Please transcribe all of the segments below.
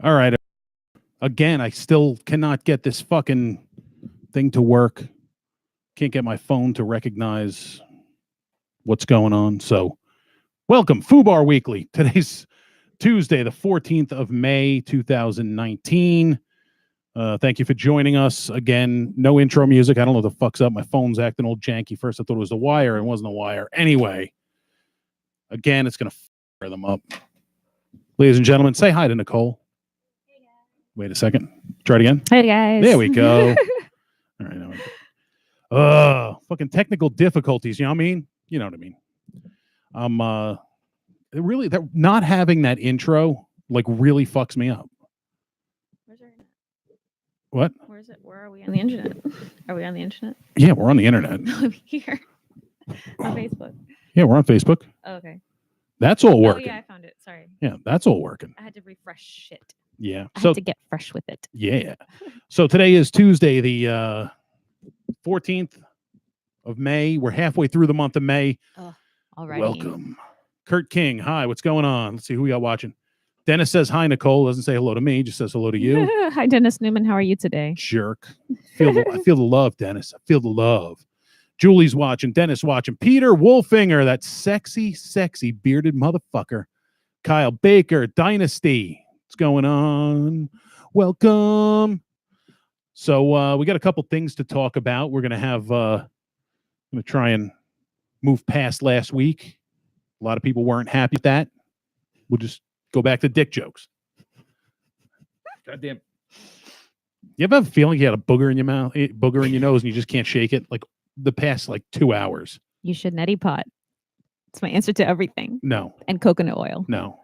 All right. Again, I still cannot get this fucking thing to work. Can't get my phone to recognize what's going on. So, welcome, FUBAR Weekly. Today's Tuesday, the 14th of May, 2019. Thank you for joining us. Again, no intro music. I don't know what the fuck's up. My phone's acting old janky. First, I thought it was a wire. It wasn't a wire. Anyway, again, it's going to fire them up. Ladies and gentlemen, say hi to Nikole. Wait a second. Try it again. Hey, guys. There we go. All right. Fucking technical difficulties. You know what I mean? You know what I mean? Really, that not having that intro like really fucks me up. Where's our internet? What? Where is it? Where are we on the internet? Are we on the internet? Yeah, we're on the internet. No, here. On Facebook. Yeah, we're on Facebook. Oh, okay. That's all working. Oh, yeah, I found it. Sorry. Yeah, that's all working. I had to refresh it. Yeah. I had to get fresh with it. Yeah. So today is Tuesday, the 14th of May. We're halfway through the month of May. Oh, alrighty. Welcome. Kurt King. Hi, what's going on? Let's see who we got watching. Dennis says hi, Nikole. Doesn't say hello to me, just says hello to you. Hi, Dennis Newman. How are you today? Jerk. I feel the love, Dennis. I feel the love. Julie's watching. Dennis watching. Peter Wolfinger, that sexy bearded motherfucker. Kyle Baker, Dynasty. What's going on? Welcome. So we got a couple things to talk about. We're gonna have I'm gonna try and move past last week. A lot of people weren't happy with that. We'll just go back to dick jokes. Goddamn. You ever have a feeling you had a booger in your mouth, booger in your nose, and you just can't shake it? Like the past 2 hours. You should neti pot. It's my answer to everything. No. And coconut oil. No.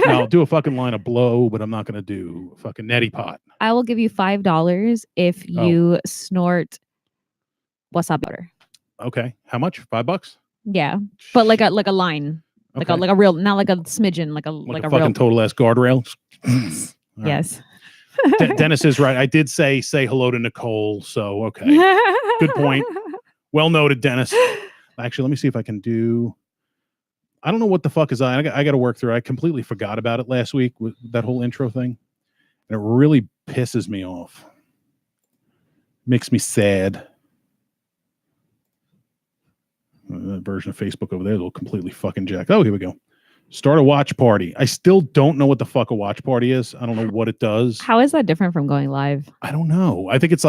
No, I'll do a fucking line of blow, but I'm not going to do a fucking neti pot. I will give you $5 if you snort wasabi powder. Okay. How much? $5? Yeah. But like a line. Okay. Like a real, not like a smidgen, like a fucking real total ass guardrail. Yes. Dennis is right. I did say hello to Nikole. So, okay. Good point. Well noted, Dennis. Actually, let me see if I can do. I don't know what the fuck is I got to work through. I completely forgot about it last week with that whole intro thing. And it really pisses me off. Makes me sad. That version of Facebook over there is all completely fucking jacked. Oh, here we go. Start a watch party. I still don't know what the fuck a watch party is. I don't know what it does. How is that different from going live? I don't know. I think it's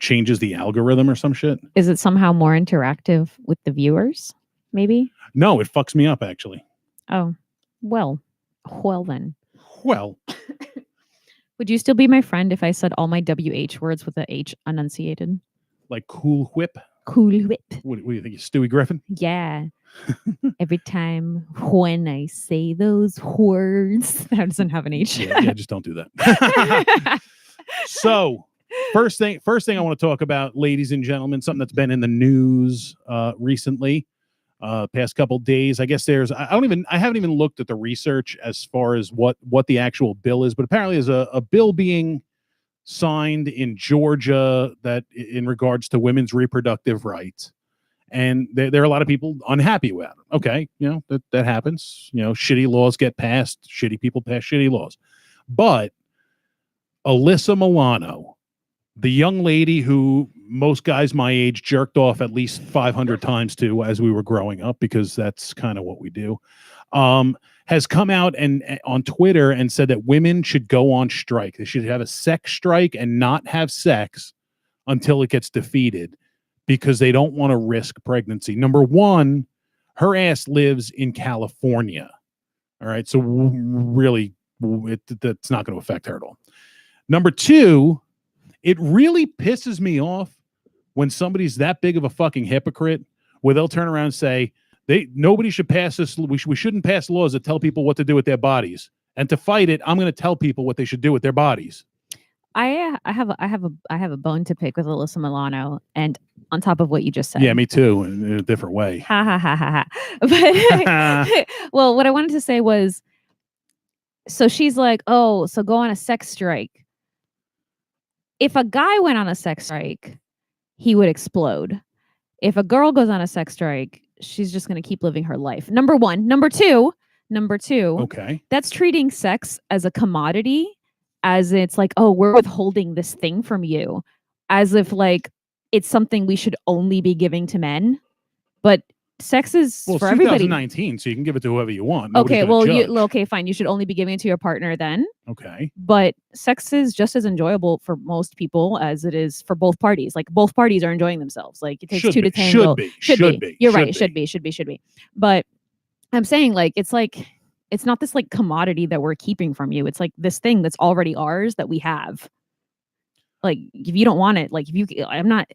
changes the algorithm or some shit. Is it somehow more interactive with the viewers? Maybe? No, it fucks me up actually. Oh, well then. Well, would you still be my friend if I said all my WH words with the H enunciated? Like Cool Whip? Cool Whip. What do you think? Stewie Griffin? Yeah. Every time when I say those words, that doesn't have an H. Yeah, just don't do that. So, first thing I want to talk about, ladies and gentlemen, something that's been in the news recently, past couple days. I guess I haven't even looked at the research as far as what the actual bill is, but apparently there's a bill being signed in Georgia that in regards to women's reproductive rights. And there are a lot of people unhappy with it. Okay, that happens. Shitty laws get passed. Shitty people pass shitty laws. But Alyssa Milano, the young lady who most guys my age jerked off at least 500 times to as we were growing up, because that's kind of what we do, has come out and on Twitter and said that women should go on strike. They should have a sex strike and not have sex until it gets defeated, because they don't want to risk pregnancy. Number one, her ass lives in California. All right. So really, that's not going to affect her at all. Number two, it really pisses me off when somebody's that big of a fucking hypocrite where they'll turn around and say, nobody should pass this. We shouldn't pass laws that tell people what to do with their bodies. And to fight it, I'm going to tell people what they should do with their bodies. I have a bone to pick with Alyssa Milano, and on top of what you just said. Yeah, me too, in a different way. Ha ha ha ha ha. But well, what I wanted to say was, so she's like, oh, so go on a sex strike. If a guy went on a sex strike, he would explode. If a girl goes on a sex strike, she's just going to keep living her life. Number one. Number two, Number two, Okay. that's treating sex as a commodity, as it's like, oh, we're withholding this thing from you, as if like it's something we should only be giving to men. But sex is Well, it's for everybody. 2019, so you can give it to whoever you want. Nobody's Okay, gonna well, judge. okay, fine. You should only be giving it to your partner then. Okay. But sex is just as enjoyable for most people as it is for both parties. Like both parties are enjoying themselves. Like it takes Should two be. to tango. Should be. You're Should right. be. Should be. But I'm saying like it's not this like commodity that we're keeping from you. It's like this thing that's already ours that we have. Like if you don't want it, like if you, I'm not.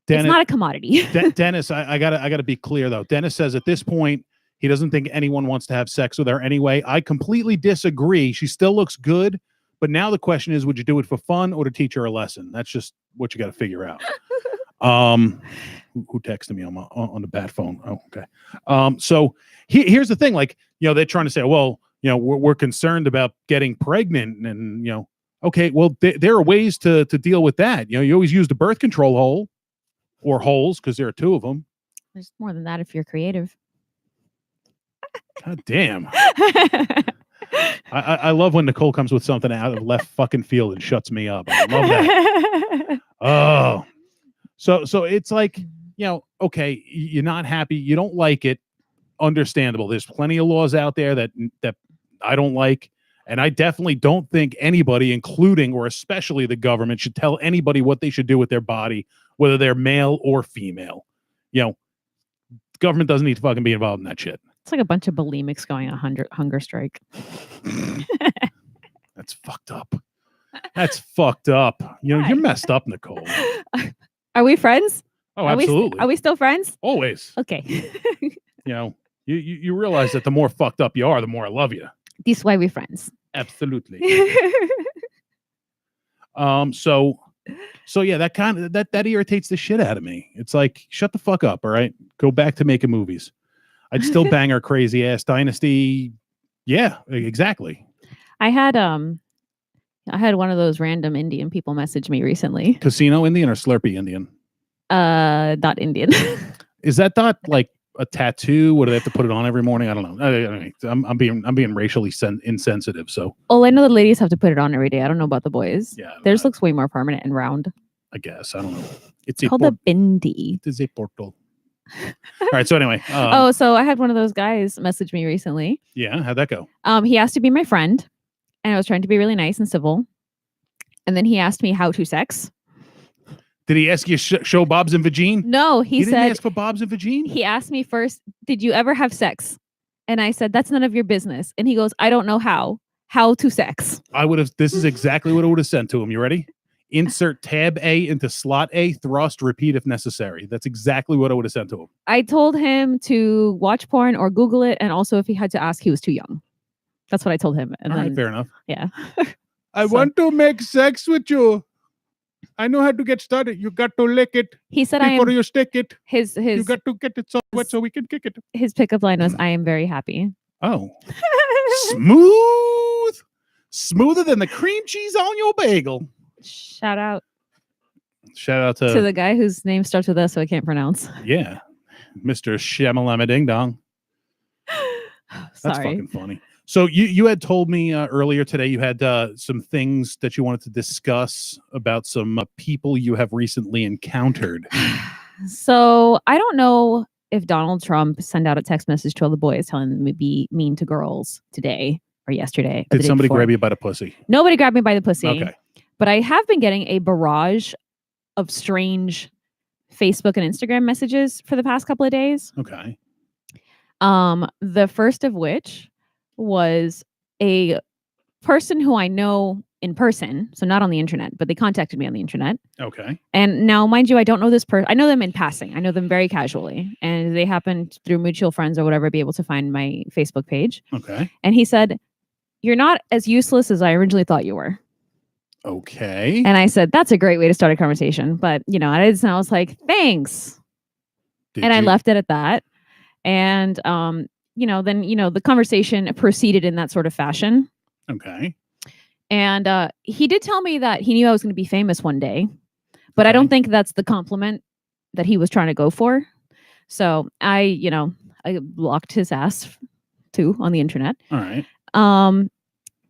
Dennis, it's not a commodity. Dennis, I gotta be clear though. Dennis says at this point he doesn't think anyone wants to have sex with her anyway. I completely disagree. She still looks good, but now the question is, would you do it for fun or to teach her a lesson? That's just what you got to figure out. Who texted me on the bat phone? Oh, okay. So here's the thing. Like, they're trying to say, well, we're concerned about getting pregnant, and okay, well, there are ways to deal with that. You always use the birth control hole or holes because there are two of them. There's more than that if you're creative. God damn. I love when Nikole comes with something out of left fucking field and shuts me up. I love that. Oh, so it's like, okay, you're not happy, you don't like it, understandable. There's plenty of laws out there that I don't like, and I definitely don't think anybody, including or especially the government, should tell anybody what they should do with their body, whether they're male or female. Government doesn't need to fucking be involved in that shit. It's like a bunch of bulimics going on hunger strike. That's fucked up. That's fucked up. You're messed up, Nikole. Are we friends? Oh, absolutely. Are we still friends? Always. Okay. You realize that the more fucked up you are, the more I love you. This why we're friends. Absolutely. So yeah, that irritates the shit out of me. It's like, shut the fuck up, all right? Go back to making movies. I'd still bang her crazy ass Dynasty. Yeah, exactly. I had one of those random Indian people message me recently. Casino Indian or Slurpee Indian? Dot Indian. Is that dot like a tattoo? What do they have to put it on every morning? I don't know. I'm being racially insensitive. So. Oh, I know the ladies have to put it on every day. I don't know about the boys. Yeah. Theirs looks way more permanent and round. I guess. I don't know. It's called a bindi. It's a portal. All right. So anyway. So I had one of those guys message me recently. Yeah. How'd that go? He asked to be my friend, and I was trying to be really nice and civil. And then he asked me how to sex. Did he ask you show Bob's and Vagine? No, he didn't ask for Bob's and Vagine. He asked me first, did you ever have sex? And I said, that's none of your business. And he goes, I don't know how to sex. This is exactly what I would have sent to him. You ready? Insert tab A into slot A, thrust, repeat if necessary. That's exactly what I would have sent to him. I told him to watch porn or Google it. And also if he had to ask, he was too young. That's what I told him. And all right, fair enough. Yeah. I want to make sex with you. I know how to get started. You got to lick it. He said, before you stick it. You got to get it so wet so we can kick it. His pickup line was, I am very happy. Oh. Smoother than the cream cheese on your bagel. Shout out to the guy whose name starts with S, so I can't pronounce. Yeah. Mr. Shamalama Ding Dong. That's fucking funny. So you had told me earlier today you had some things that you wanted to discuss about some people you have recently encountered. So I don't know if Donald Trump sent out a text message to all the boys telling them to be mean to girls today or yesterday. Did somebody grab you by the pussy? Nobody grabbed me by the pussy. Okay. But I have been getting a barrage of strange Facebook and Instagram messages for the past couple of days. Okay. The first of which was a person who I know in person, so not on the internet, but they contacted me on the internet. Okay. And now, mind you, I don't know this person. I know them in passing. I know them very casually, and they happened through mutual friends or whatever be able to find my Facebook page. Okay. And he said, "You're not as useless as I originally thought you were." Okay. And I said, "That's a great way to start a conversation." But I was like, "Thanks," I left it at that. And then the conversation proceeded in that sort of fashion. Okay. And he did tell me that he knew I was going to be famous one day, but I don't think that's the compliment that he was trying to go for. So I blocked his ass too on the internet. All right.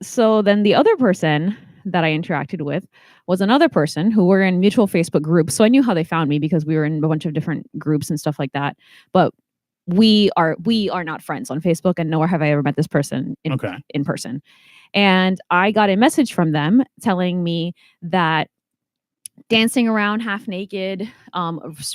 So then the other person that I interacted with was another person who were in mutual Facebook groups. So I knew how they found me because we were in a bunch of different groups and stuff like that. But we are not friends on Facebook, and nor have I ever met this person in person. And I got a message from them telling me that dancing around half naked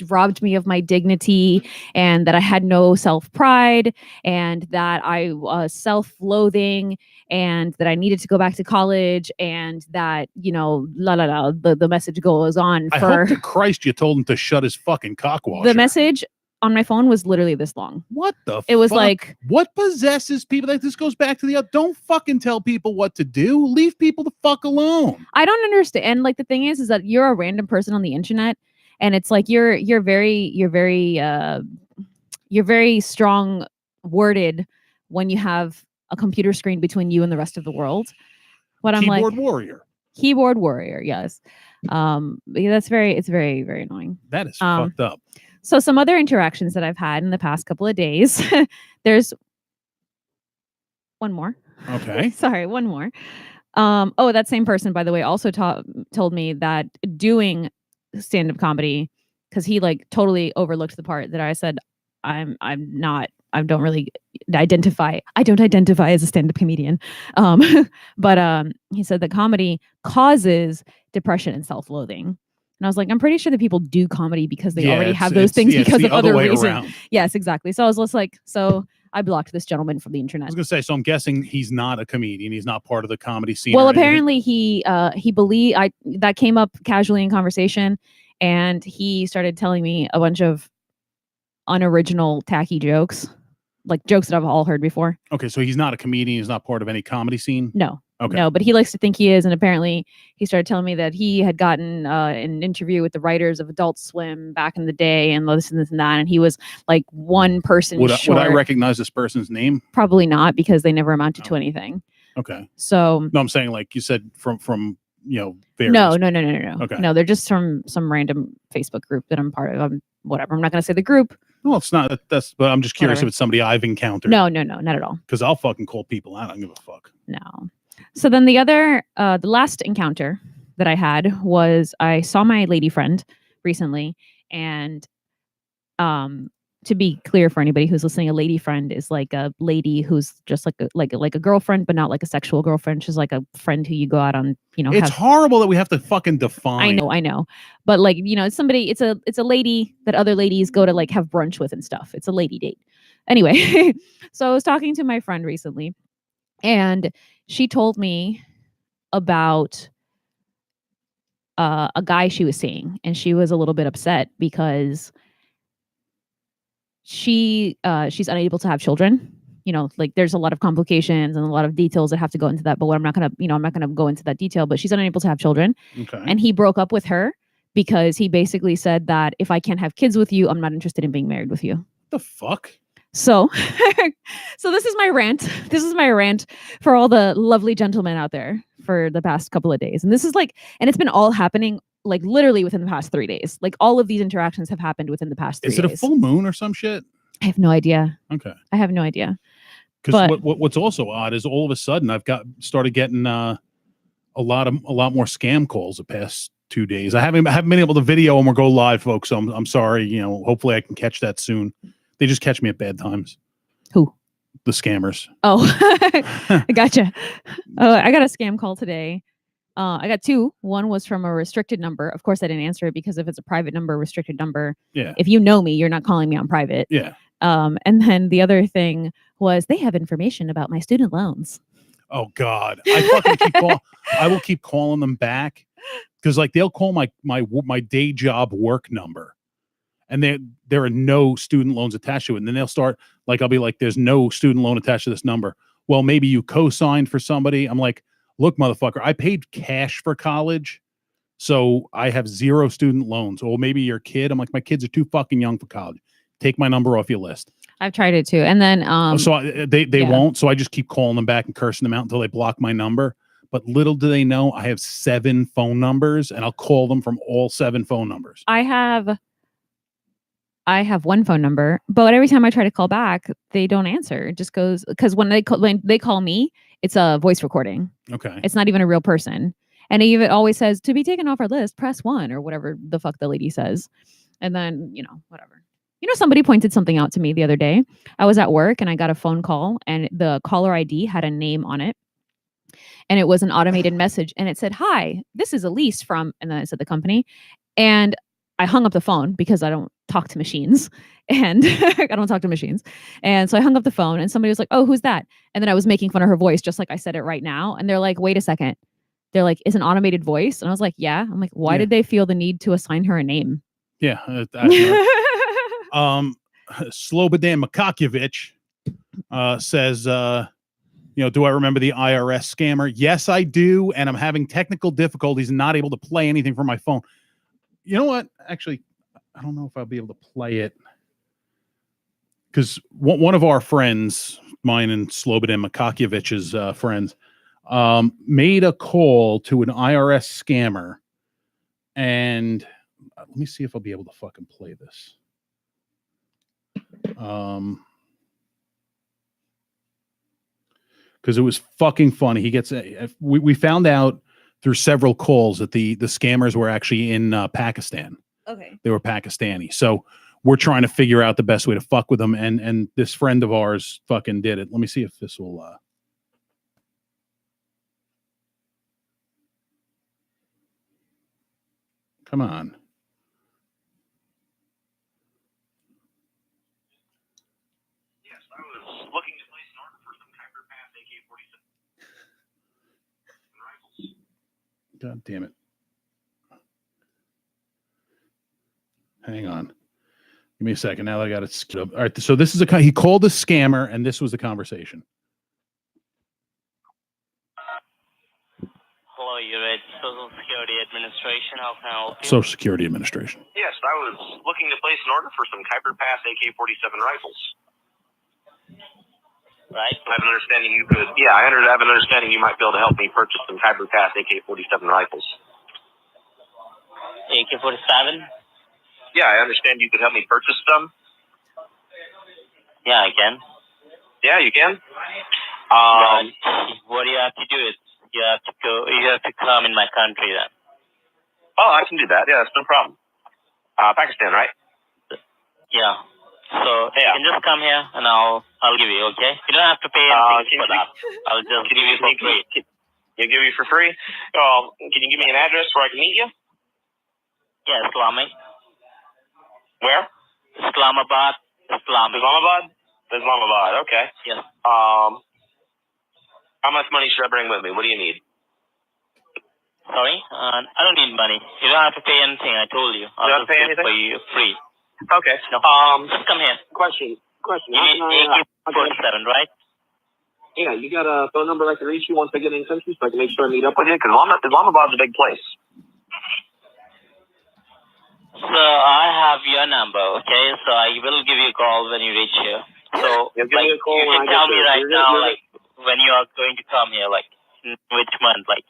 robbed me of my dignity, and that I had no self-pride, and that I was self-loathing, and that I needed to go back to college, and that, the message goes on. I hope to Christ you told him to shut his fucking cockwasher. The message on my phone was literally this long. What the It was like, what possesses people? Like, this goes back to the don't fucking tell people what to do. Leave people the fuck alone. I don't understand. And like, the thing is that you're a random person on the internet, and it's like you're very strong worded when you have a computer screen between you and the rest of the world. What I'm like, keyboard warrior. Yes. It's very, very annoying. That is fucked up. So some other interactions that I've had in the past couple of days, there's one more. Okay. Sorry, one more. That same person, by the way, also told me that doing stand-up comedy, because he like totally overlooked the part that I said I don't identify as a stand-up comedian. But he said that comedy causes depression and self-loathing. And I was like, I'm pretty sure that people do comedy because they already have those things because of other reasons. Yes, exactly. So I was just like, I blocked this gentleman from the internet. I was gonna say, so I'm guessing he's not a comedian. He's not part of the comedy scene. Well, apparently he believed that came up casually in conversation, and he started telling me a bunch of unoriginal, tacky jokes, like jokes that I've all heard before. Okay, so he's not a comedian. He's not part of any comedy scene. No. Okay. No, but he likes to think he is, and apparently he started telling me that he had gotten an interview with the writers of Adult Swim back in the day, and this and this and that, and he was like one person short. Would I recognize this person's name? Probably not, because they never amounted to anything. Okay. So no, I'm saying, like you said, from various. No. Okay. No, they're just from some random Facebook group that I'm part of. Whatever. I'm not going to say the group. Well, it's not. But I'm just curious if it's somebody I've encountered. No, not at all. Because I'll fucking call people out. I don't give a fuck. No. So then the last encounter that I had was I saw my lady friend recently, and to be clear for anybody who's listening, a lady friend is like a lady who's just like a girlfriend, but not like a sexual girlfriend. She's like a friend who you go out on, It's horrible that we have to fucking define. I know. But like, it's somebody, it's a lady that other ladies go to like have brunch with and stuff. It's a lady date. Anyway, so I was talking to my friend recently, and she told me about a guy she was seeing, and she was a little bit upset because she's unable to have children. Like there's a lot of complications and a lot of details that have to go into that. But I'm not gonna go into that detail. But she's unable to have children. Okay. And he broke up with her because he basically said that if I can't have kids with you, I'm not interested in being married with you. The fuck? So, so this is my rant. This is my rant for all the lovely gentlemen out there for the past couple of days. And this is and it's been all happening like literally within the past 3 days. Like all of these interactions have happened within the past 3 days. Is it a full moon or some shit? I have no idea. Okay. I have no idea. Because what's also odd is all of a sudden I've started getting a lot more scam calls the past 2 days. I haven't been able to video them or go live, folks. So I'm sorry. Hopefully I can catch that soon. They just catch me at bad times. Who? The scammers. Oh, I gotcha. I got a scam call today. I got two. One was from a restricted number. Of course, I didn't answer it because if it's a private number, restricted number, if you know me, you're not calling me on private. Yeah. And then the other thing was they have information about my student loans. Oh God, I will keep calling them back because like they'll call my day job work number, and there are no student loans attached to it. And then they'll start I'll be like, "There's no student loan attached to this number." Well, maybe you co-signed for somebody. I'm like, "Look, motherfucker, I paid cash for college, so I have 0 student loans." Or maybe your kid. I'm like, "My kids are too fucking young for college. Take my number off your list." I've tried it too, and then they won't. So I just keep calling them back and cursing them out until they block my number. But little do they know, I have 7 phone numbers, and I'll call them from all 7 phone numbers. I have I have one phone number, but every time I try to call back, they don't answer. It just goes because when they call me, it's a voice recording. Okay. It's not even a real person. And it even always says to be taken off our list, press 1 or whatever the fuck the lady says. And then, whatever. Somebody pointed something out to me the other day. I was at work and I got a phone call and the caller ID had a name on it. And it was an automated message and it said, "Hi, this is Elise from," and then it said the company. And I hung up the phone because I don't talk to machines and I don't talk to machines. And so I hung up the phone and somebody was like, "Oh, who's that?" And then I was making fun of her voice just like I said it right now. And they're like, "Wait a second." They're like, "It's an automated voice?" And I was like, "Yeah." I'm like, "Why did they feel the need to assign her a name?" Yeah. Slobodan Makakovich says, do I remember the IRS scammer? Yes, I do. And I'm having technical difficulties and not able to play anything from my phone. You know what? Actually, I don't know if I'll be able to play it. Because one of our friends, mine and Slobodan Makakovich's friends, made a call to an IRS scammer. And let me see if I'll be able to fucking play this. Because it was fucking funny. He gets we found out through several calls that the scammers were actually in Pakistan. Okay. They were Pakistani. So we're trying to figure out the best way to fuck with them. And this friend of ours fucking did it. Let me see if this will. Come on. Yes, I was looking to place an order for some Tiger Pass AK-47 rifles. God damn it. Hang on. Give me a second. Now that I got it skewed up. All right. So this is he called a scammer, and this was the conversation. Hello, you're at Social Security Administration. How can I help you? Social Security Administration. Yes, I was looking to place an order for some Tiger Pass AK-47 rifles. Right. I have an understanding you could. Yeah, I have an understanding you might be able to help me purchase some Tiger Pass AK-47 rifles. AK-47? Yeah, I understand you could help me purchase them. Yeah, I can. Yeah, you can. What you have to do is you have to come in my country then. Oh, I can do that. Yeah, that's no problem. Pakistan, right? Yeah. So you can just come here and I'll give you. Okay. You don't have to pay anything for that. I'll just give you for free. You'll give you for free? Can you give me an address where I can meet you? Yeah, Islamic. Where? Islamabad. Islamabad? Islamabad, okay. Yes. How much money should I bring with me? What do you need? Sorry? I don't need money. You don't have to pay anything, I told you. I'll just pay do it anything? for you free. Okay. No. Just come here. Question. You need AK-47, right? Yeah, you got a phone number I can reach you once I get in country so I can make sure I meet up with you? Because Islamabad's a big place. So I have your number, okay? So I will give you a call when you reach here. So Give me a call you when can I tell get me there. right now, like when you are going to come here, like in which month, like.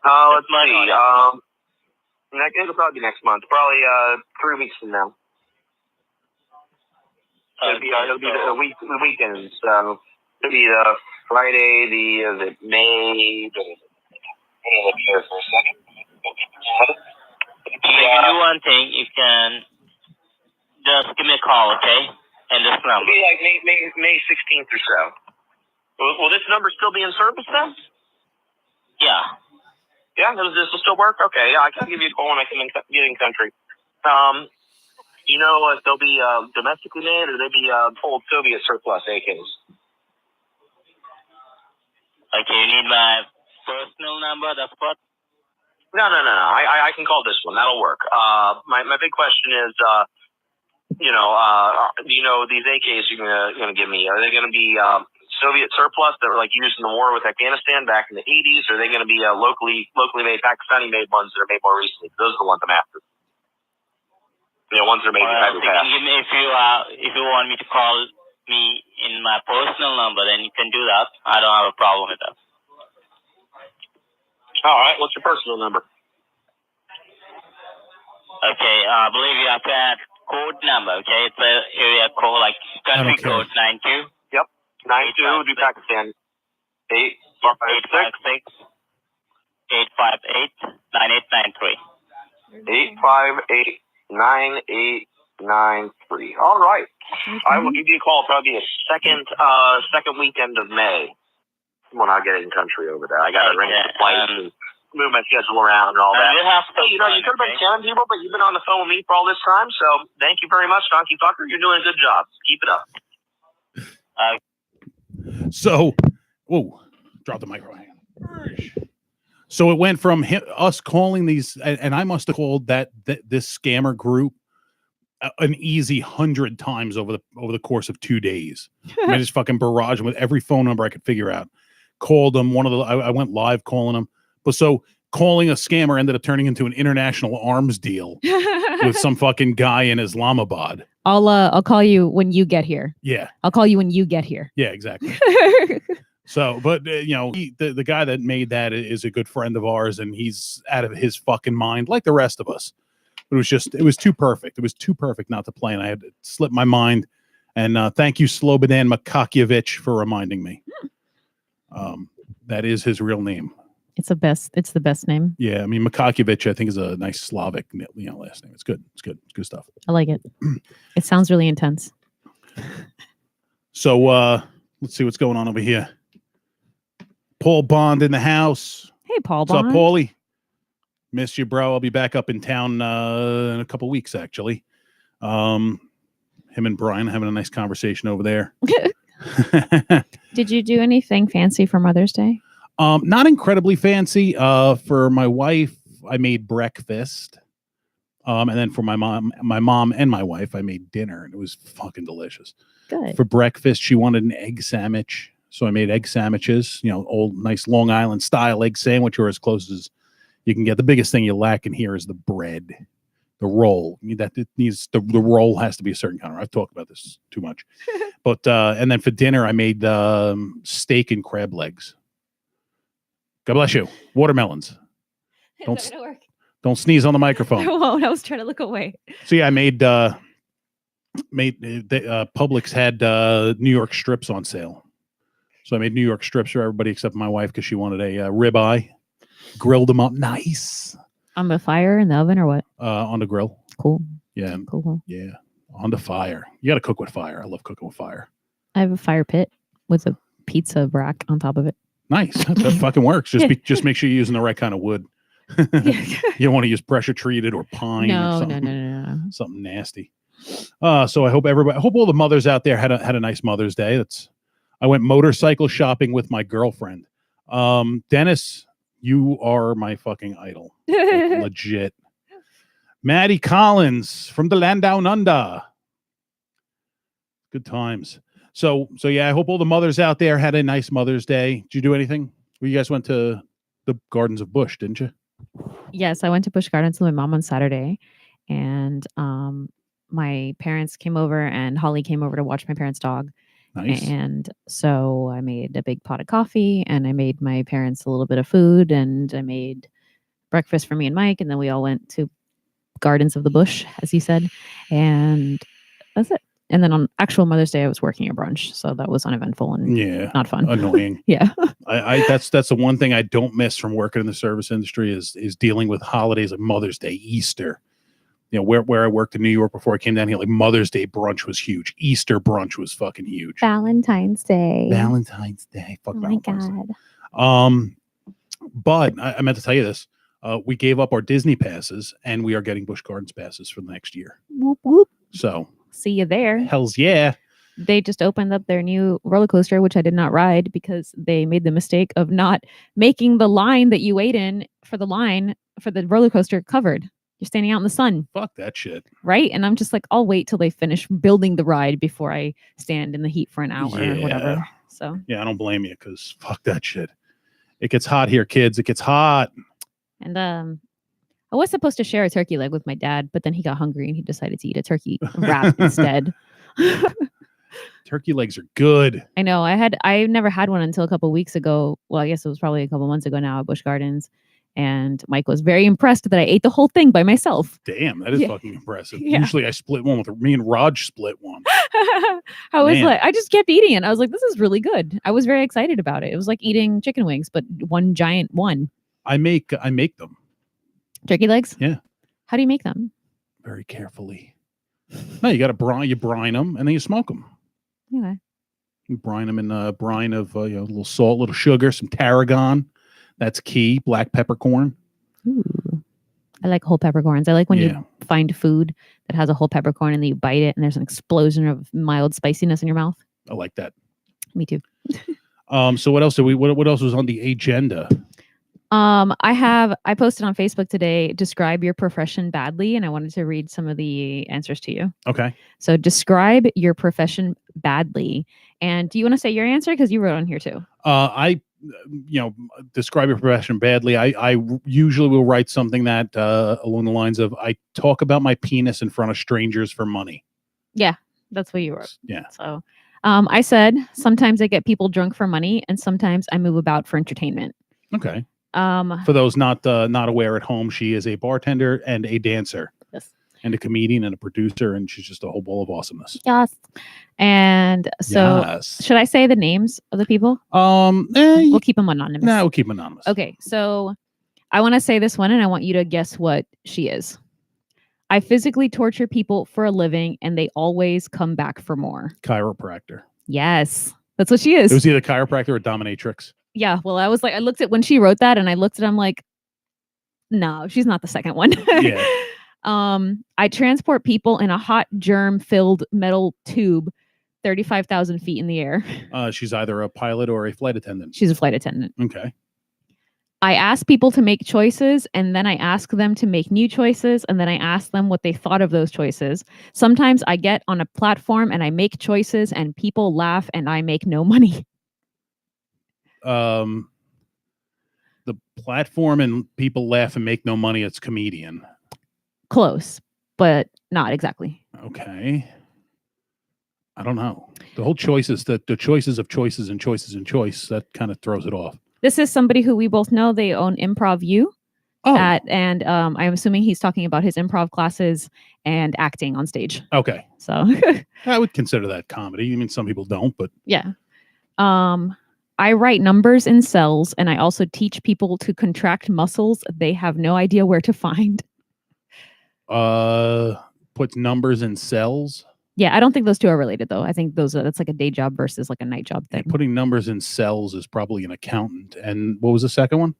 Let's see. It'll probably be next month. Probably 3 weeks from now. It'll be the weekends. It'll be the Friday, the May. Let me look here for a second. You can do one thing. You can just give me a call, okay? And this number. It'll be like May 16th or so. Will this number still be in service then? Yeah. Yeah, this will still work? Okay, yeah, I can give you a call when I can get in country. You know if they'll be domestically made or they'll be old Soviet surplus AKs? Okay, you need my personal number, that's what? No. I can call this one. That'll work. My big question is, do you know these AKs you're gonna give me? Are they gonna be Soviet surplus that were like used in the war with Afghanistan back in the 80s? Or are they gonna be locally made, Pakistani made ones that are made more recently? Those are the ones I'm after. Ones that are made in Tiger Pass. If you want me to call me in my personal number, then you can do that. I don't have a problem with that. All right. What's your personal number? Okay. I believe you have to add code number, okay? It's a area code, like country care. code 92. Yep. 92 do Pakistan. 856 858 9893. 858 9893. All right. I will give you a call probably the second weekend of May when I get in country over there. I got to arrange the flights and move my schedule around and all that. Hey, you could have been telling people, but you've been on the phone with me for all this time, so thank you very much, Donkey Fucker. You're doing a good job. Keep it up. So, whoa, drop the microphone. So it went from us calling these, and I must have called this scammer group an easy 100 times over the course of 2 days. I just fucking barraged them with every phone number I could figure out. Called them. I went live calling them. But so calling a scammer ended up turning into an international arms deal with some fucking guy in Islamabad. I'll call you when you get here. Yeah. I'll call you when you get here. Yeah, exactly. So, but the guy that made that is a good friend of ours, and he's out of his fucking mind, like the rest of us. It was too perfect. It was too perfect not to play, and I had to slip my mind. And thank you, Slobodan Makakievich, for reminding me. That is his real name. It's the best name. Yeah, I mean Makakievich, I think, is a nice Slavic last name. It's good. It's good stuff. I like it. It sounds really intense. So let's see what's going on over here. Paul Bond in the house. Hey, Paul What's Bond. up, Paulie? Missed you, bro. I'll be back up in town in a couple weeks, actually. Him and Brian having a nice conversation over there. Did you do anything fancy for Mother's Day? Not incredibly fancy. For my wife, I made breakfast. And then for my mom and my wife, I made dinner, and it was fucking delicious. Good. For breakfast, she wanted an egg sandwich. So I made egg sandwiches, old, nice Long Island style egg sandwich, or as close as you can get. The biggest thing you lack in here is the bread, the roll. The roll has to be a certain kind. I've talked about this too much. But, and then for dinner, I made steak and crab legs. God bless you. Watermelons. Don't sneeze on the microphone. I won't. I was trying to look away. So yeah, I made Publix had New York strips on sale. So I made New York strips for everybody except my wife because she wanted a ribeye. Grilled them up nice. On the fire in the oven or what? On the grill. Cool. Yeah. Cool. Yeah. On the fire. You got to cook with fire. I love cooking with fire. I have a fire pit with a pizza rack on top of it. Nice. That fucking works. Just make sure you're using the right kind of wood. You don't want to use pressure treated or pine. No, or something, no. Something nasty. So I hope all the mothers out there had a nice Mother's Day. I went motorcycle shopping with my girlfriend. Dennis, you are my fucking idol. Like, legit. Maddie Collins from the land down under. Good times. So yeah, I hope all the mothers out there had a nice Mother's Day. Did you do anything? Well, you guys went to the Gardens of Bush, didn't you? Yes, I went to Busch Gardens with my mom on Saturday, and my parents came over, and Holly came over to watch my parents' dog. Nice. And so I made a big pot of coffee, and I made my parents a little bit of food, and I made breakfast for me and Mike, and then we all went to Gardens of the Bush, as you said, and that's it. And then on actual Mother's Day, I was working a brunch, so that was uneventful and not fun. Annoying. Yeah. That's the one thing I don't miss from working in the service industry is dealing with holidays like Mother's Day, Easter. Where I worked in New York before I came down here, like Mother's Day brunch was huge. Easter brunch was fucking huge. Valentine's Day. Fuck oh Valentine's my Day. God. But I meant to tell you this. We gave up our Disney passes, and we are getting Busch Gardens passes for the next year. Whoop, whoop. So see you there. Hells yeah. They just opened up their new roller coaster, which I did not ride because they made the mistake of not making the line that you wait in for the roller coaster covered. You're standing out in the sun. Fuck that shit. Right? And I'm just like, I'll wait till they finish building the ride before I stand in the heat for an hour or whatever. So yeah, I don't blame you because fuck that shit. It gets hot here, kids. It gets hot. And I was supposed to share a turkey leg with my dad, but then he got hungry and he decided to eat a turkey wrap instead. Turkey legs are good. I know. I never had one until a couple weeks ago. Well, I guess it was probably a couple months ago now at Busch Gardens. And Mike was very impressed that I ate the whole thing by myself. Damn, that is Yeah. fucking impressive. Yeah. Usually I split one with me and Raj split one. I was Man. like, I just kept eating it. I was like, this is really good. I was very excited about it. It was like eating chicken wings, but one giant one. I make them Turkey legs? Yeah. How do you make them? very carefully. No, you got to brine them and then you smoke them. Okay. You brine them in a brine of a little salt, little sugar, some tarragon. That's key. Black peppercorn. Ooh. I like whole peppercorns. I like when you find food that has a whole peppercorn and then you bite it and there's an explosion of mild spiciness in your mouth. I like that. Me too. So what else what else was on the agenda? I posted on Facebook today, describe your profession badly, and I wanted to read some of the answers to you. Okay. So describe your profession badly. And do you want to say your answer? Because you wrote on here too. I describe your profession badly. I usually will write something that along the lines of, I talk about my penis in front of strangers for money. Yeah, that's what you wrote. Yeah. So I said, sometimes I get people drunk for money and sometimes I move about for entertainment. Okay. For those not aware at home, she is a bartender and a dancer. Yes. And a comedian and a producer, and she's just a whole ball of awesomeness. Yes. And so should I say the names of the people? We'll keep them anonymous. Nah, we'll keep them anonymous. Okay, so I want to say this one and I want you to guess what she is. I physically torture people for a living and they always come back for more. Chiropractor. Yes, that's what she is. It was either chiropractor or dominatrix. Yeah, well, I was like, I looked at when she wrote that and I looked at, I'm like, no, she's not the second one. Yeah. I transport people in a hot germ-filled metal tube 35,000 feet in the air. She's either a pilot or a flight attendant. She's a flight attendant. Okay. I ask people to make choices, and then I ask them to make new choices, and then I ask them what they thought of those choices. Sometimes I get on a platform and I make choices, and people laugh, and I make no money. The platform and people laugh and make no money. It's comedian. Close, but not exactly. Okay. I don't know. The whole choices, the choices of choices and choices and choice, that kind of throws it off. This is somebody who we both know. They own Improv U. Oh. And I'm assuming he's talking about his improv classes and acting on stage. Okay. So I would consider that comedy. I mean, some people don't, but yeah. I write numbers in cells, and I also teach people to contract muscles they have no idea where to find. Puts numbers in cells. Yeah, I don't think those two are related though. I think that's like a day job versus like a night job thing. Putting numbers in cells is probably an accountant. And what was the second one?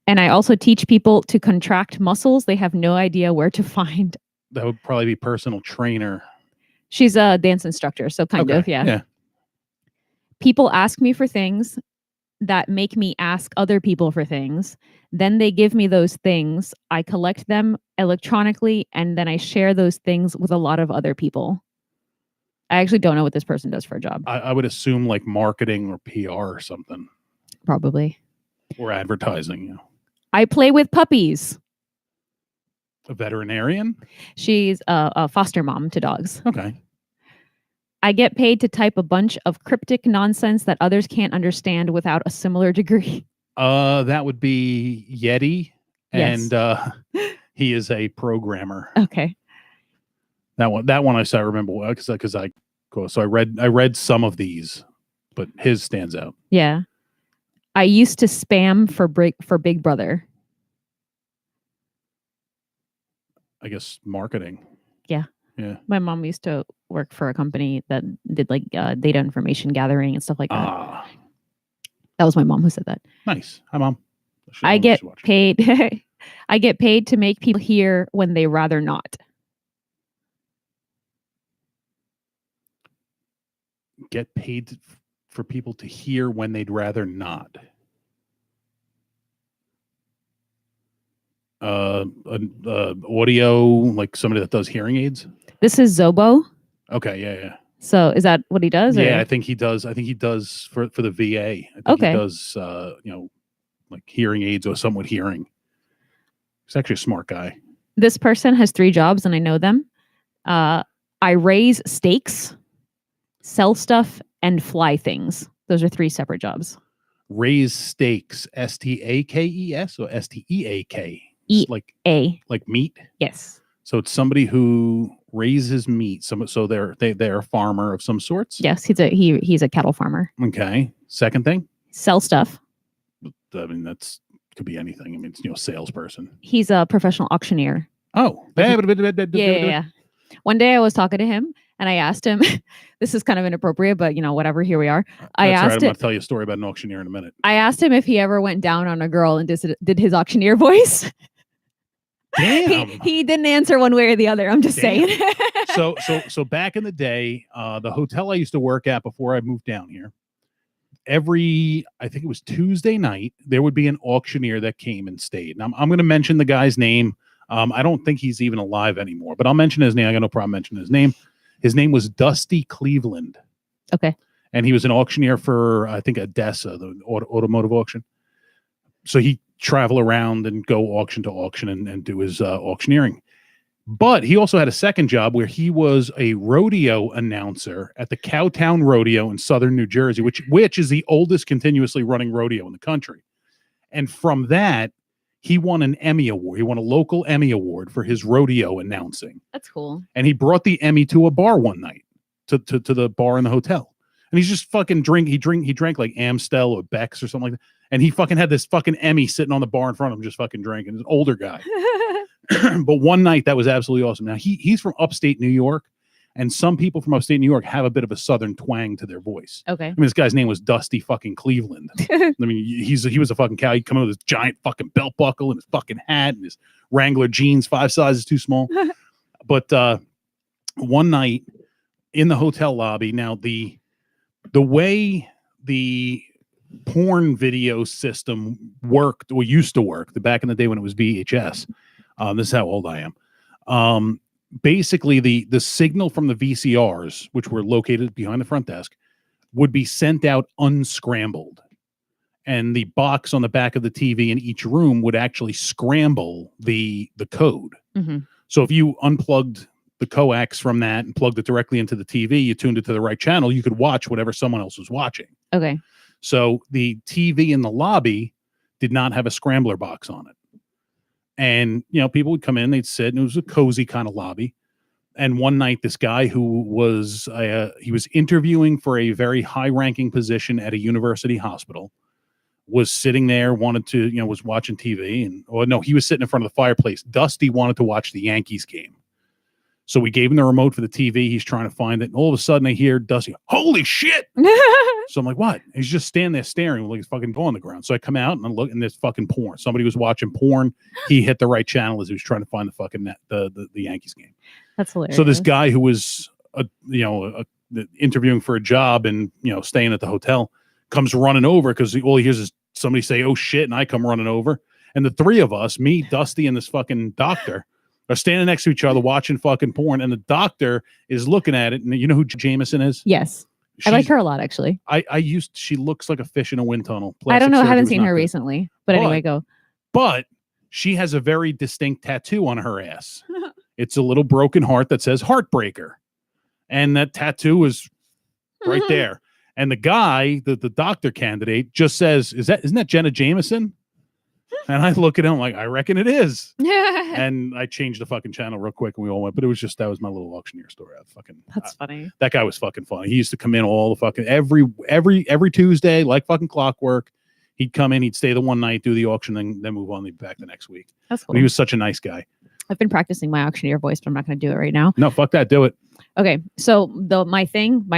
And I also teach people to contract muscles they have no idea where to find. That would probably be personal trainer. She's a dance instructor, so kind of, yeah. Yeah. People ask me for things that make me ask other people for things. Then they give me those things. I collect them electronically, and then I share those things with a lot of other people. I actually don't know what this person does for a job. I would assume like marketing or PR or something. Probably. Or advertising. I play with puppies. A veterinarian? She's a foster mom to dogs. Okay. I get paid to type a bunch of cryptic nonsense that others can't understand without a similar degree. That would be Yeti. Yes. And he is a programmer. Okay. That one I remember because I read some of these, but his stands out. Yeah. I used to spam for Big Brother. I guess marketing. Yeah. Yeah. My mom used to work for a company that did like data information gathering and stuff like that. That was my mom who said that. Nice. Hi, Mom. I get paid. I get paid to make people hear when they rather not. Get paid for people to hear when they'd rather not. Audio, like somebody that does hearing aids. This is Zobo. Okay, yeah. So is that what he does? Yeah, or? I think he does. I think he does for the VA. I think okay. He does, like hearing aids or someone with hearing. He's actually a smart guy. This person has 3 jobs, and I know them. I raise steaks, sell stuff, and fly things. Those are 3 separate jobs. Raised Steaks, STAKES or STEAK? Like meat. Yes. So it's somebody who raises meat. So they're a farmer of some sorts. Yes, he's a cattle farmer. Okay. Second thing, Sell stuff. I mean, could be anything. I mean, it's salesperson. He's a professional auctioneer. Oh, Yeah. One day I was talking to him and I asked him, this is kind of inappropriate, but whatever, here we are. I'm going to tell you a story about an auctioneer in a minute. I asked him if he ever went down on a girl and did his auctioneer voice. Damn. He didn't answer one way or the other. I'm just saying. So back in the day, the hotel I used to work at before I moved down here, I think it was Tuesday night, there would be an auctioneer that came and stayed. And I'm going to mention the guy's name. I don't think he's even alive anymore, but I'll mention his name. I got no problem mentioning his name. His name was Dusty Cleveland. Okay. And he was an auctioneer for, I think, Odessa, the automotive auction. So he travel around and go auction to auction and do his auctioneering. But he also had a second job where he was a rodeo announcer at the Cowtown Rodeo in southern New Jersey, which is the oldest continuously running rodeo in the country. And from that, he won an Emmy Award. He won a local Emmy Award for his rodeo announcing. That's cool. And he brought the Emmy to a bar one night, to the bar in the hotel. And he's just fucking he drank like Amstel or Beck's or something like that. And he fucking had this fucking Emmy sitting on the bar in front of him, just fucking drinking. He's an older guy. But one night that was absolutely awesome. Now he's from upstate New York, and some people from upstate New York have a bit of a southern twang to their voice. Okay. I mean, this guy's name was Dusty fucking Cleveland. I mean, he was a fucking cow. He'd come in with this giant fucking belt buckle and his fucking hat and his Wrangler jeans 5 sizes too small. But one night in the hotel lobby, now the way the porn video system worked or used to work, back in the day when it was VHS. This is how old I am. Basically, the signal from the VCRs, which were located behind the front desk, would be sent out unscrambled. And the box on the back of the TV in each room would actually scramble the code. Mm-hmm. So if you unplugged the coax from that and plugged it directly into the TV, you tuned it to the right channel, you could watch whatever someone else was watching. Okay. So the TV in the lobby did not have a scrambler box on it. And, people would come in, they'd sit, and it was a cozy kind of lobby. And one night, this guy who was, he was interviewing for a very high-ranking position at a university hospital, was sitting there, wanted to, was watching TV. He was sitting in front of the fireplace. Dusty wanted to watch the Yankees game. So we gave him the remote for the TV. He's trying to find it. And all of a sudden, I hear Dusty, holy shit! So I'm like, what? And he's just standing there staring like he's fucking going on the ground. So I come out and I look, and there's fucking porn. Somebody was watching porn. He hit the right channel as he was trying to find the fucking the Yankees game. That's hilarious. So this guy who was, interviewing for a job and, staying at the hotel comes running over because all he hears is somebody say, oh shit. And I come running over. And the three of us, me, Dusty, and this fucking doctor, are standing next to each other watching fucking porn. And the doctor is looking at it. And you know who Jameson is? Yes. I like her a lot, actually. She looks like a fish in a wind tunnel. I don't know. I haven't seen her recently. But anyway, go. But she has a very distinct tattoo on her ass. It's a little broken heart that says Heartbreaker. And that tattoo is right there. And the guy, the doctor candidate, just says, isn't that Jenna Jameson? And I look at him like, I reckon it is. And I changed the fucking channel real quick and we all went. But it was just, that was my little auctioneer story. That's funny. That guy was fucking funny. He used to come in all the fucking every Tuesday, like fucking clockwork. He'd come in, he'd stay the one night, do the auction, then move on, he'd be back the next week. That's cool. But he was such a nice guy. I've been practicing my auctioneer voice, but I'm not going to do it right now. No, fuck that. Do it. Okay. So my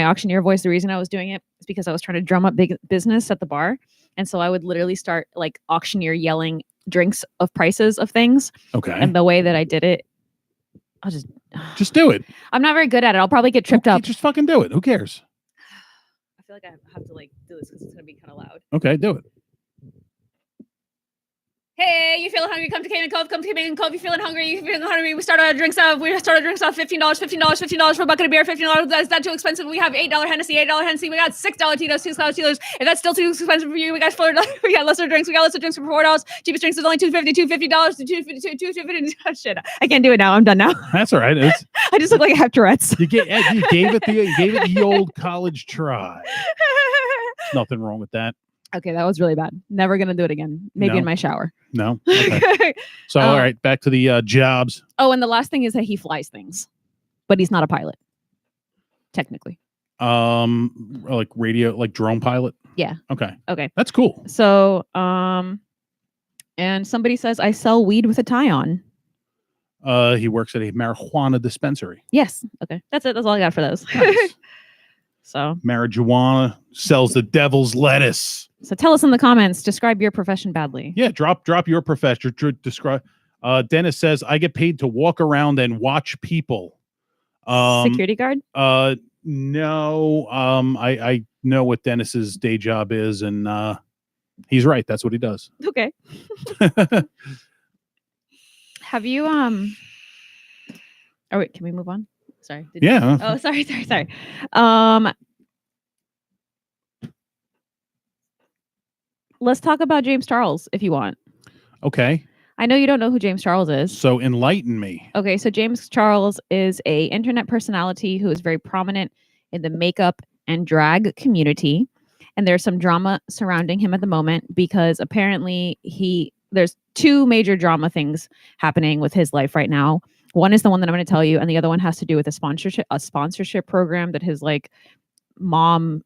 auctioneer voice, the reason I was doing it is because I was trying to drum up big business at the bar. And so I would literally start like auctioneer yelling drinks of prices of things. Okay. And the way that I did it, I'll just do it. I'm not very good at it. I'll probably get tripped up. Just fucking do it. Who cares? I feel like I have to like do this because it's going to be kind of loud. Okay, do it. Hey, you feeling hungry? Come to Cayman Cove. Come to Cayman Cove. You feeling hungry? You feeling hungry? We start our drinks off. $15 for a bucket of beer. $15. Is that too expensive? We have $8 Hennessy. We got $6 Tito's, $2 Tito's. If that's still too expensive for you, we got $4. We got lesser drinks. We got lesser drinks for $4. Cheapest drinks is only $2.50 $2.50. Shit, I can't do it now. I'm done now. That's all right. I just look like I have Tourette's. You gave it the old college try. Nothing wrong with that. Okay, that was really bad. Never gonna do it again. Maybe No? in my shower. No. Okay. So all right, back to the jobs. Oh, and the last thing is that he flies things, but he's not a pilot, technically. Like radio, like drone pilot. Yeah. Okay. Okay. That's cool. So, and somebody says I sell weed with a tie on. He works at a marijuana dispensary. Yes. Okay. That's it. That's all I got for those. Nice. So Marijuana, sells the devil's lettuce. So tell us in the comments. Describe your profession badly. Yeah, drop your profession. Describe. Dennis says I get paid to walk around and watch people. Security guard. No. I know what Dennis's day job is, and he's right. That's what he does. Okay. Have you Oh wait, can we move on? Sorry. Yeah. Oh, sorry. Let's talk about James Charles if you want. Okay. I know you don't know who James Charles is. So enlighten me. Okay, so James Charles is a internet personality who is very prominent in the makeup and drag community. And there's some drama surrounding him at the moment because apparently there's two major drama things happening with his life right now. One is the one that I'm going to tell you, and the other one has to do with a sponsorship program that his mom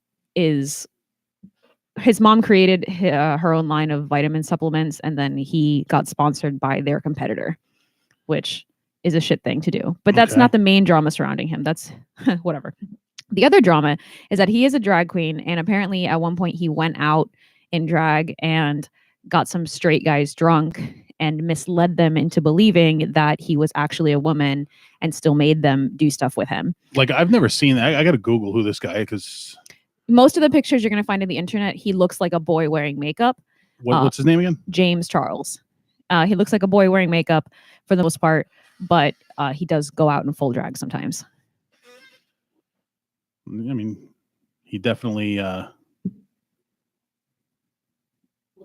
created her own line of vitamin supplements, and then he got sponsored by their competitor, which is a shit thing to do. But that's not the main drama surrounding him. That's whatever. The other drama is that he is a drag queen, and apparently at one point he went out in drag and got some straight guys drunk and misled them into believing that he was actually a woman and still made them do stuff with him. Like, I've never seen that. I got to Google who this guy is, because most of the pictures you're going to find on the internet, he looks like a boy wearing makeup. what's his name again? James Charles. He looks like a boy wearing makeup for the most part, but he does go out in full drag sometimes. I mean, he definitely. Well,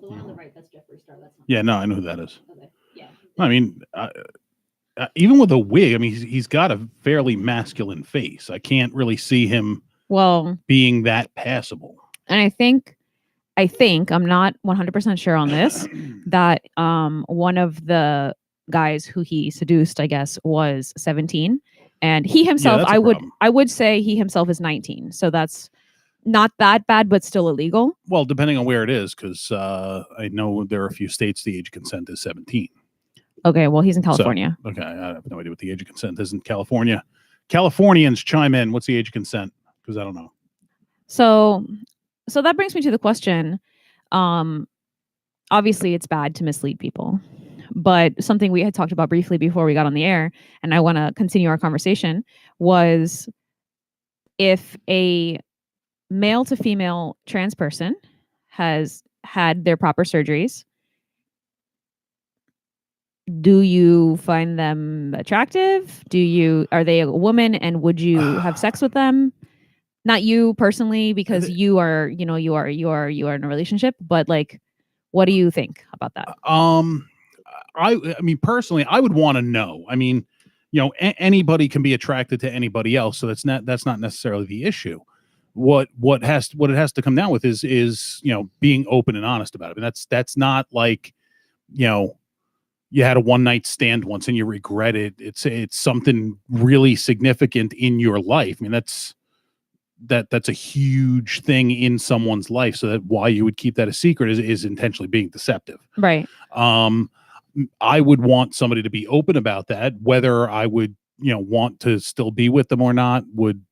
the one on the right, that's Jeffree Star. That's not. Yeah, no, I know who that is. Okay. Yeah. I mean, even with a wig, I mean, he's got a fairly masculine face. I can't really see him being that passable. And I think I'm not 100% sure on this, that one of the guys who he seduced, I guess, was 17, and he himself, I would say he himself is 19. So that's not that bad, but still illegal. Well, depending on where it is, because I know there are a few states the age of consent is 17. Okay, well, he's in California. So, okay, I have no idea what the age of consent is in California. Californians, chime in. What's the age of consent? Because I don't know. So that brings me to the question. Obviously, it's bad to mislead people, but something we had talked about briefly before we got on the air, and I want to continue our conversation, was if a male to female trans person has had their proper surgeries, do you find them attractive? Are they a woman, and would you have sex with them? Not you personally, because you are in a relationship, but like, what do you think about that? I mean, personally, I would want to know. I mean, anybody can be attracted to anybody else, so that's not necessarily the issue. What it has to come down with is being open and honest about it. And that's not like, you had a one night stand once and you regret it. It's something really significant in your life. I mean, that's a huge thing in someone's life. So that why you would keep that a secret is intentionally being deceptive. Right. I would want somebody to be open about that. Whether I would, want to still be with them or not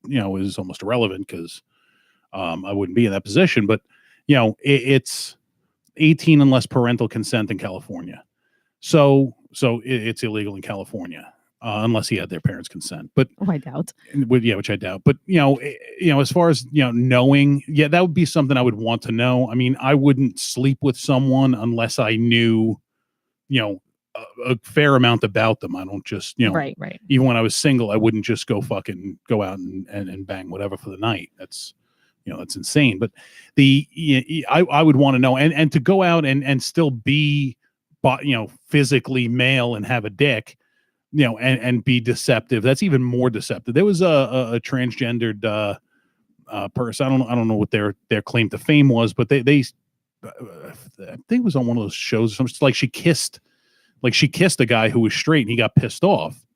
is almost irrelevant, because I wouldn't be in that position. But, it's 18 unless parental consent in California. So it's illegal in California. Unless he had their parents' consent, but I doubt. Which I doubt. But as far as knowing, that would be something I would want to know. I mean, I wouldn't sleep with someone unless I knew, a fair amount about them. I don't just right. Even when I was single, I wouldn't just go out and bang whatever for the night. That's that's insane. But I would want to know, and to go out and still be, physically male and have a dick. And be deceptive. That's even more deceptive. There was a transgendered person. I don't know what their claim to fame was, but they think it was on one of those shows or something, like she kissed a guy who was straight and he got pissed off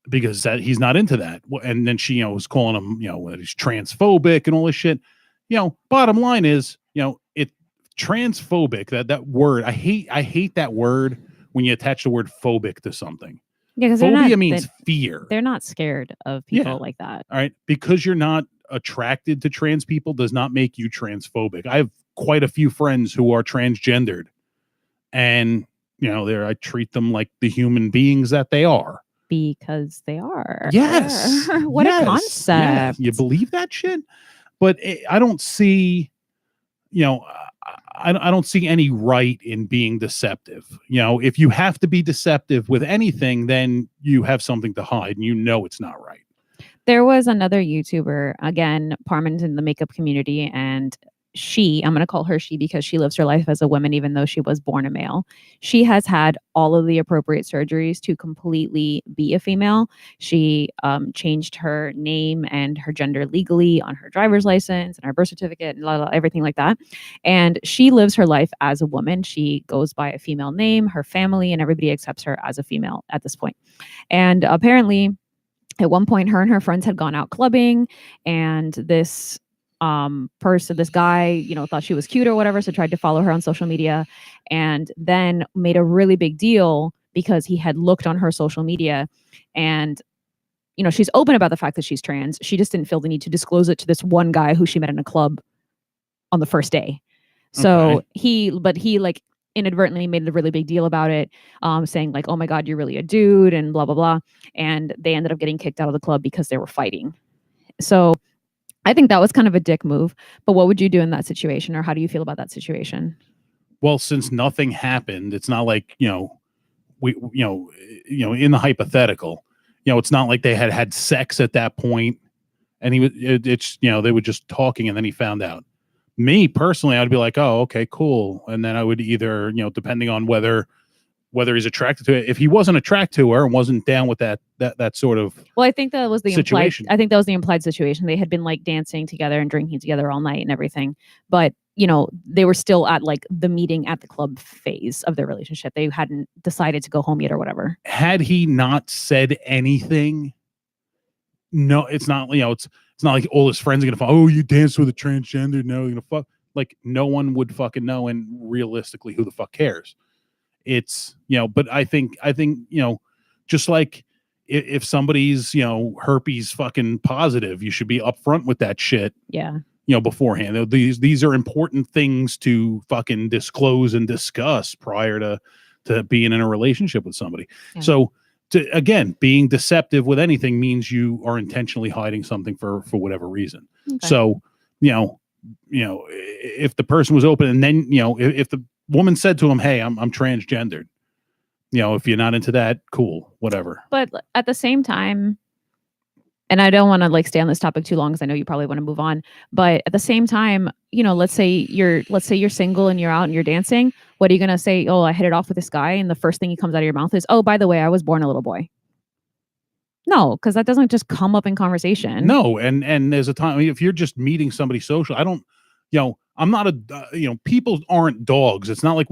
because that he's not into that. And then she, was calling him, he's transphobic and all this shit. Bottom line is, it transphobic, that word. I hate that word when you attach the word phobic to something. Yeah, because phobia means fear. They're not scared of people like that. All right. Because you're not attracted to trans people does not make you transphobic. I have quite a few friends who are transgendered, and I treat them like the human beings that they are. Because they are. Yes. What a concept. Yeah. You believe that shit? But I don't see, I don't see any right in being deceptive. If you have to be deceptive with anything, then you have something to hide, and it's not right. There was another YouTuber, again, Parman's in the makeup community, and I'm going to call her she because she lives her life as a woman, even though she was born a male. She has had all of the appropriate surgeries to completely be a female. She changed her name and her gender legally on her driver's license and her birth certificate and everything like that. And she lives her life as a woman. She goes by a female name, her family, and everybody accepts her as a female at this point. And apparently, at one point, her and her friends had gone out clubbing, and this this guy, thought she was cute or whatever, so tried to follow her on social media, and then made a really big deal because he had looked on her social media, and she's open about the fact that she's trans. She just didn't feel the need to disclose it to this one guy who she met in a club on the first day. So he like inadvertently made a really big deal about it, saying like, oh my God, you're really a dude and blah, blah, blah. And they ended up getting kicked out of the club because they were fighting. So I think that was kind of a dick move. But what would you do in that situation, or how do you feel about that situation? Well, since nothing happened, it's not like, in the hypothetical, it's not like they had sex at that point, and they were just talking, and then he found out. Me personally, I'd be like, oh, okay, cool. And then I would either, depending on whether he's attracted to it. If he wasn't attracted to her and wasn't down with that sort of I think that was the situation. I think that was the implied situation. They had been like dancing together and drinking together all night and everything. But, they were still at like the meeting at the club phase of their relationship. They hadn't decided to go home yet or whatever. Had he not said anything, no, it's not, it's not like all his friends are going to fuck. Oh, you danced with a transgender. No, you're going to fuck. Like no one would fucking know. And realistically, who the fuck cares? It's, but I think, just like if somebody's, herpes fucking positive, you should be upfront with that shit. Yeah. Beforehand. These are important things to fucking disclose and discuss prior to being in a relationship with somebody. Yeah. So again, being deceptive with anything means you are intentionally hiding something for whatever reason. Okay. So, if the person was open and then, if the woman said to him, hey, I'm transgendered, if you're not into that, cool, whatever. But at the same time, and I don't want to like stay on this topic too long because I know you probably want to move on. But at the same time, let's say you're single and you're out and you're dancing. What are you gonna say? Oh, I hit it off with this guy, and the first thing he comes out of your mouth is, oh, by the way, I was born a little boy. No, because that doesn't just come up in conversation. No, and there's a time, if you're just meeting somebody social, I don't, I'm not a, people aren't dogs. It's not like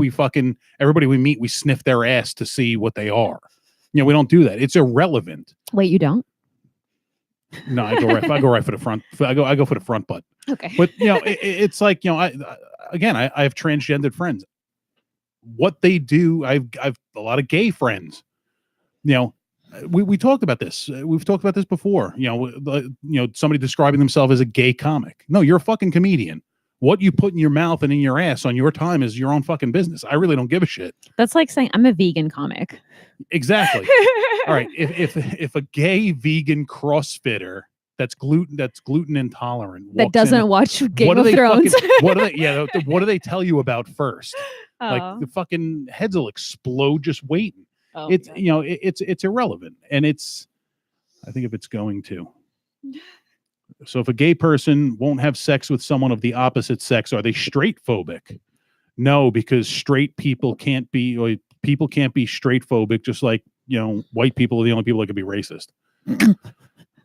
everybody we meet, we sniff their ass to see what they are. We don't do that. It's irrelevant. Wait, you don't? No, I go right for the front. I go for the front butt. Okay. But it's like, I have transgendered friends. What they do, I've a lot of gay friends. We talked about this. We've talked about this before. Somebody describing themselves as a gay comic. No, you're a fucking comedian. What you put in your mouth and in your ass on your time is your own fucking business. I really don't give a shit. That's like saying I'm a vegan comic. Exactly. All right. If a gay vegan CrossFitter that's gluten intolerant that doesn't watch Game of Thrones, what do they tell you about first? Oh. Like the fucking heads will explode just waiting. Oh, it's it's irrelevant, and I think if it's going to. So if a gay person won't have sex with someone of the opposite sex, are they straight phobic? No, because straight people can't be, or people can't be straight phobic, just like, white people are the only people that can be racist.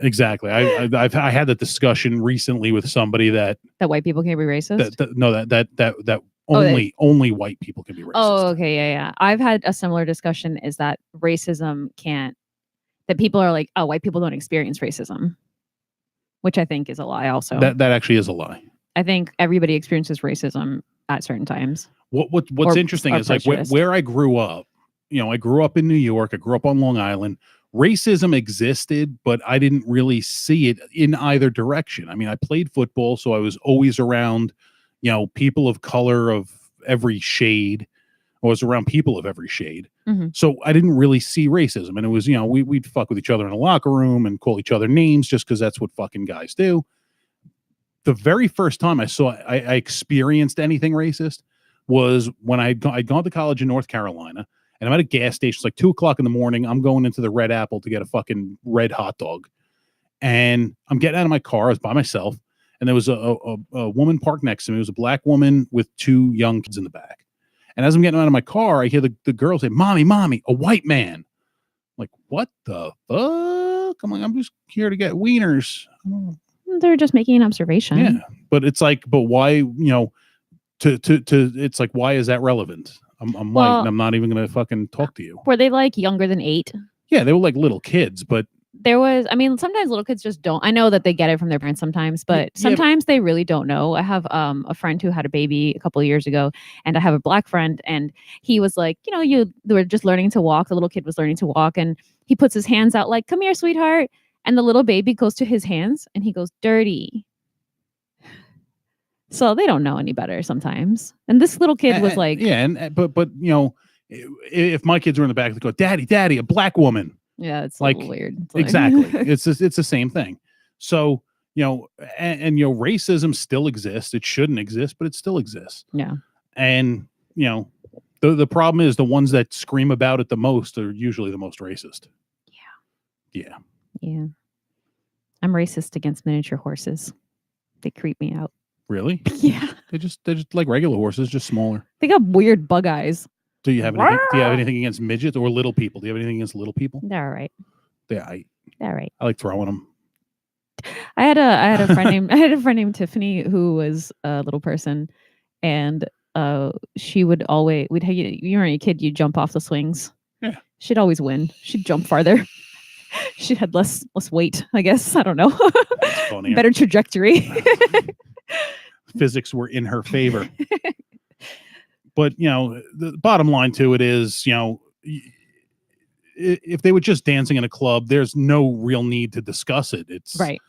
Exactly. I had that discussion recently with somebody that white people can't be racist. That only white people can be racist. Oh, okay, yeah. I've had a similar discussion. Is that racism that people are like, oh, white people don't experience racism, which I think is a lie. Also, that actually is a lie. I think everybody experiences racism at certain times. What's interesting is like where I grew up. I grew up in New York. I grew up on Long Island. Racism existed, but I didn't really see it in either direction. I mean, I played football, so I was always around, people of color of every shade. I was around people of every shade. Mm-hmm. So I didn't really see racism. And it was, we'd fuck with each other in the locker room and call each other names just because that's what fucking guys do. The very first time I experienced anything racist was when I'd gone to college in North Carolina. And I'm at a gas station. It's like 2:00 in the morning. I'm going into the Red Apple to get a fucking red hot dog. And I'm getting out of my car. I was by myself. And there was a woman parked next to me. It was a black woman with 2 young kids in the back. And as I'm getting out of my car, I hear the girl say, "Mommy, a white man." I'm like, what the fuck? I'm like, I'm just here to get wieners. They're just making an observation. Yeah. But it's like, but why, it's like, why is that relevant? I'm white and I'm not even going to fucking talk to you. Were they like younger than 8? Yeah, they were like little kids, but sometimes little kids just don't. I know that they get it from their parents sometimes, but sometimes they really don't know. I have a friend who had a baby a couple of years ago, and I have a black friend, and he was like, they were just learning to walk. The little kid was learning to walk, and he puts his hands out like, "Come here, sweetheart." And the little baby goes to his hands and he goes, "Dirty." So they don't know any better sometimes. And this little kid was like, but if my kids were in the back, they go, "Daddy, a black woman." Yeah, it's like weird. It's exactly. it's the same thing. So, and racism still exists. It shouldn't exist, but it still exists. Yeah. And, the problem is the ones that scream about it the most are usually the most racist. Yeah. I'm racist against miniature horses. They creep me out. Really? Yeah. They're just like regular horses, just smaller. They got weird bug eyes. Do you have anything against midgets or little people? Do you have anything against little people? They're all right. They're all right. I like throwing them. I had a friend named Tiffany who was a little person, and she would always you were a kid, you jump off the swings. Yeah. She'd always win. She'd jump farther. She had less weight, I guess. I don't know. Better trajectory. Physics were in her favor. But, the bottom line to it is, if they were just dancing in a club, there's no real need to discuss it. It's right.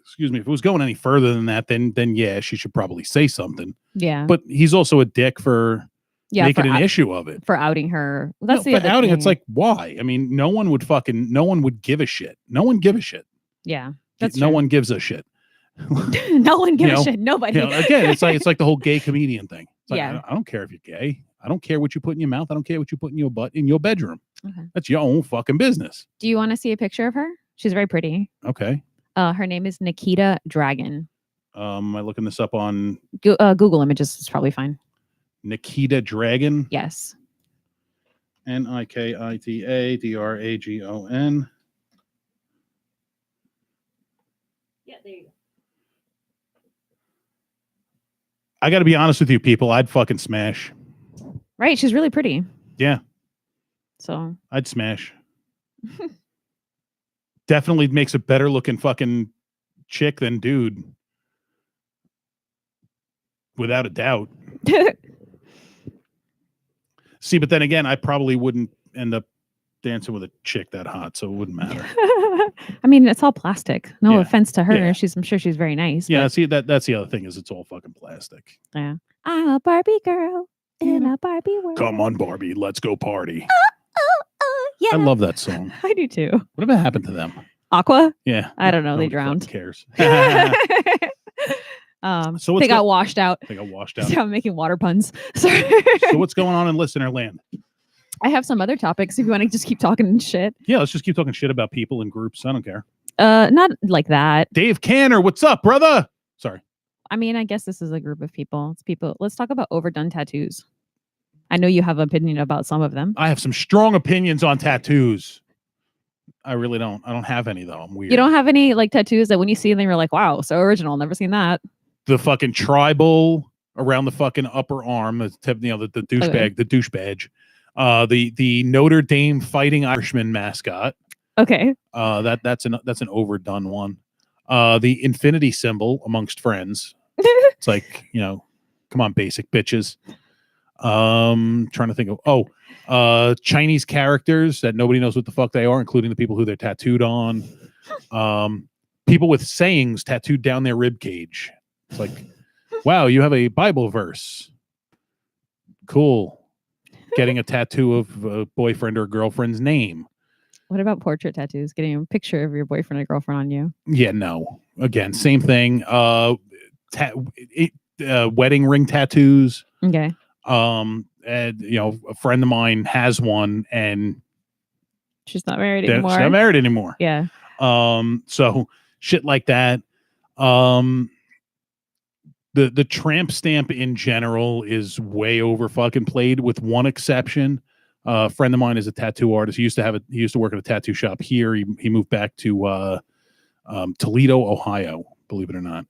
Excuse me. If it was going any further than that, then yeah, she should probably say something. Yeah. But he's also a dick for making an issue of it. For outing her. Well, that's the other outing. thing. It's like, why? I mean, no one would give a shit. No one give a shit. Yeah. That's no true. one gives a shit. No one gives a shit. Nobody. Again, it's like the whole gay comedian thing. It's like, yeah. I don't care if you're gay. I don't care what you put in your mouth. I don't care what you put in your butt in your bedroom. Okay. That's your own fucking business. Do you want to see a picture of her? She's very pretty. Okay. Her name is Nikita Dragon. Am I looking this up on Google Images? It's probably fine. Nikita Dragon. Yes. NIKITA DRAGON. Yeah, there you go. I got to be honest with you, people. I'd fucking smash. Right. She's really pretty. Yeah. So I'd smash. Definitely makes a better looking fucking chick than dude. Without a doubt. See, but then again, I probably wouldn't end up dancing with a chick that hot, so it wouldn't matter. I mean, it's all plastic. No Yeah. offense to her. Yeah. I'm sure she's very nice. Yeah, but... see, that's the other thing is it's all fucking plastic. Yeah. I'm a Barbie girl in a Barbie world. Come on, Barbie, let's go party. Yeah. I love that song. I do too. Whatever happened to them? Aqua? Yeah. I don't know. They Nobody drowned. fucking cares. So they got washed out. They got washed out. See, I'm making water puns. Sorry. So what's going on in listener land? I have some other topics if you want to just keep talking shit. Yeah, let's just keep talking shit about people in groups. I don't care. Not like that. Dave Canner, what's up, brother? Sorry. I mean, I guess this is a group of people. It's people. Let's talk about overdone tattoos. I know you have an opinion about some of them. I have some strong opinions on tattoos. I really don't. I don't have any though. I'm weird. You don't have any like tattoos that when you see them, you're like, wow, so original. Never seen that. The fucking tribal around the fucking upper arm. The douchebag, the douche badge. The Notre Dame Fighting Irishman mascot. Okay. That's an overdone one. The infinity symbol amongst friends. It's like, come on, basic bitches. Trying to think of Chinese characters that nobody knows what the fuck they are, including the people who they're tattooed on. People with sayings tattooed down their rib cage. It's like, wow, you have a Bible verse. Cool. Getting a tattoo of a boyfriend or girlfriend's name. What about portrait tattoos? Getting a picture of your boyfriend or girlfriend on you? Yeah, no. Again, same thing. Wedding ring tattoos. Okay. And a friend of mine has one, and she's not married anymore. She's not married anymore. Yeah. So shit like that. The tramp stamp in general is way over fucking played, with one exception. A friend of mine is a tattoo artist. He used to work at a tattoo shop here. He moved back to Toledo, Ohio, believe it or not.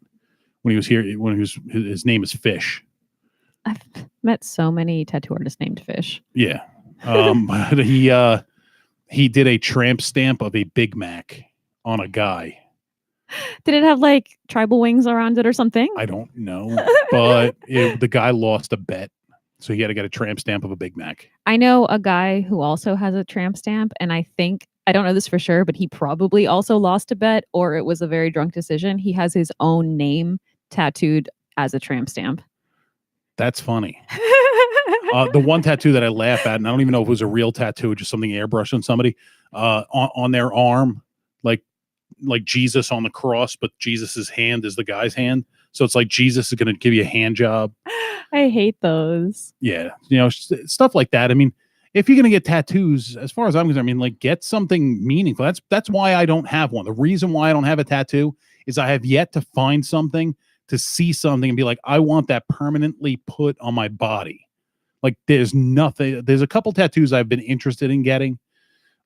When he was here, his name is Fish. I've met so many tattoo artists named Fish. Yeah. But he did a tramp stamp of a Big Mac on a guy. Did it have like tribal wings around it or something? I don't know, but the guy lost a bet, so he had to get a tramp stamp of a Big Mac. I know a guy who also has a tramp stamp, and I don't know this for sure, but he probably also lost a bet, or it was a very drunk decision. He has his own name tattooed as a tramp stamp. That's funny. The one tattoo that I laugh at, and I don't even know if it was a real tattoo, just something airbrushed on somebody, on their arm, like Jesus on the cross, but Jesus's hand is the guy's hand. So it's like Jesus is going to give you a hand job. I hate those. Yeah. Stuff like that. I mean, if you're going to get tattoos, as far as I'm concerned, get something meaningful. That's why I don't have one. The reason why I don't have a tattoo is I have yet to find something, to see something and be like, I want that permanently put on my body. Like there's a couple tattoos I've been interested in getting.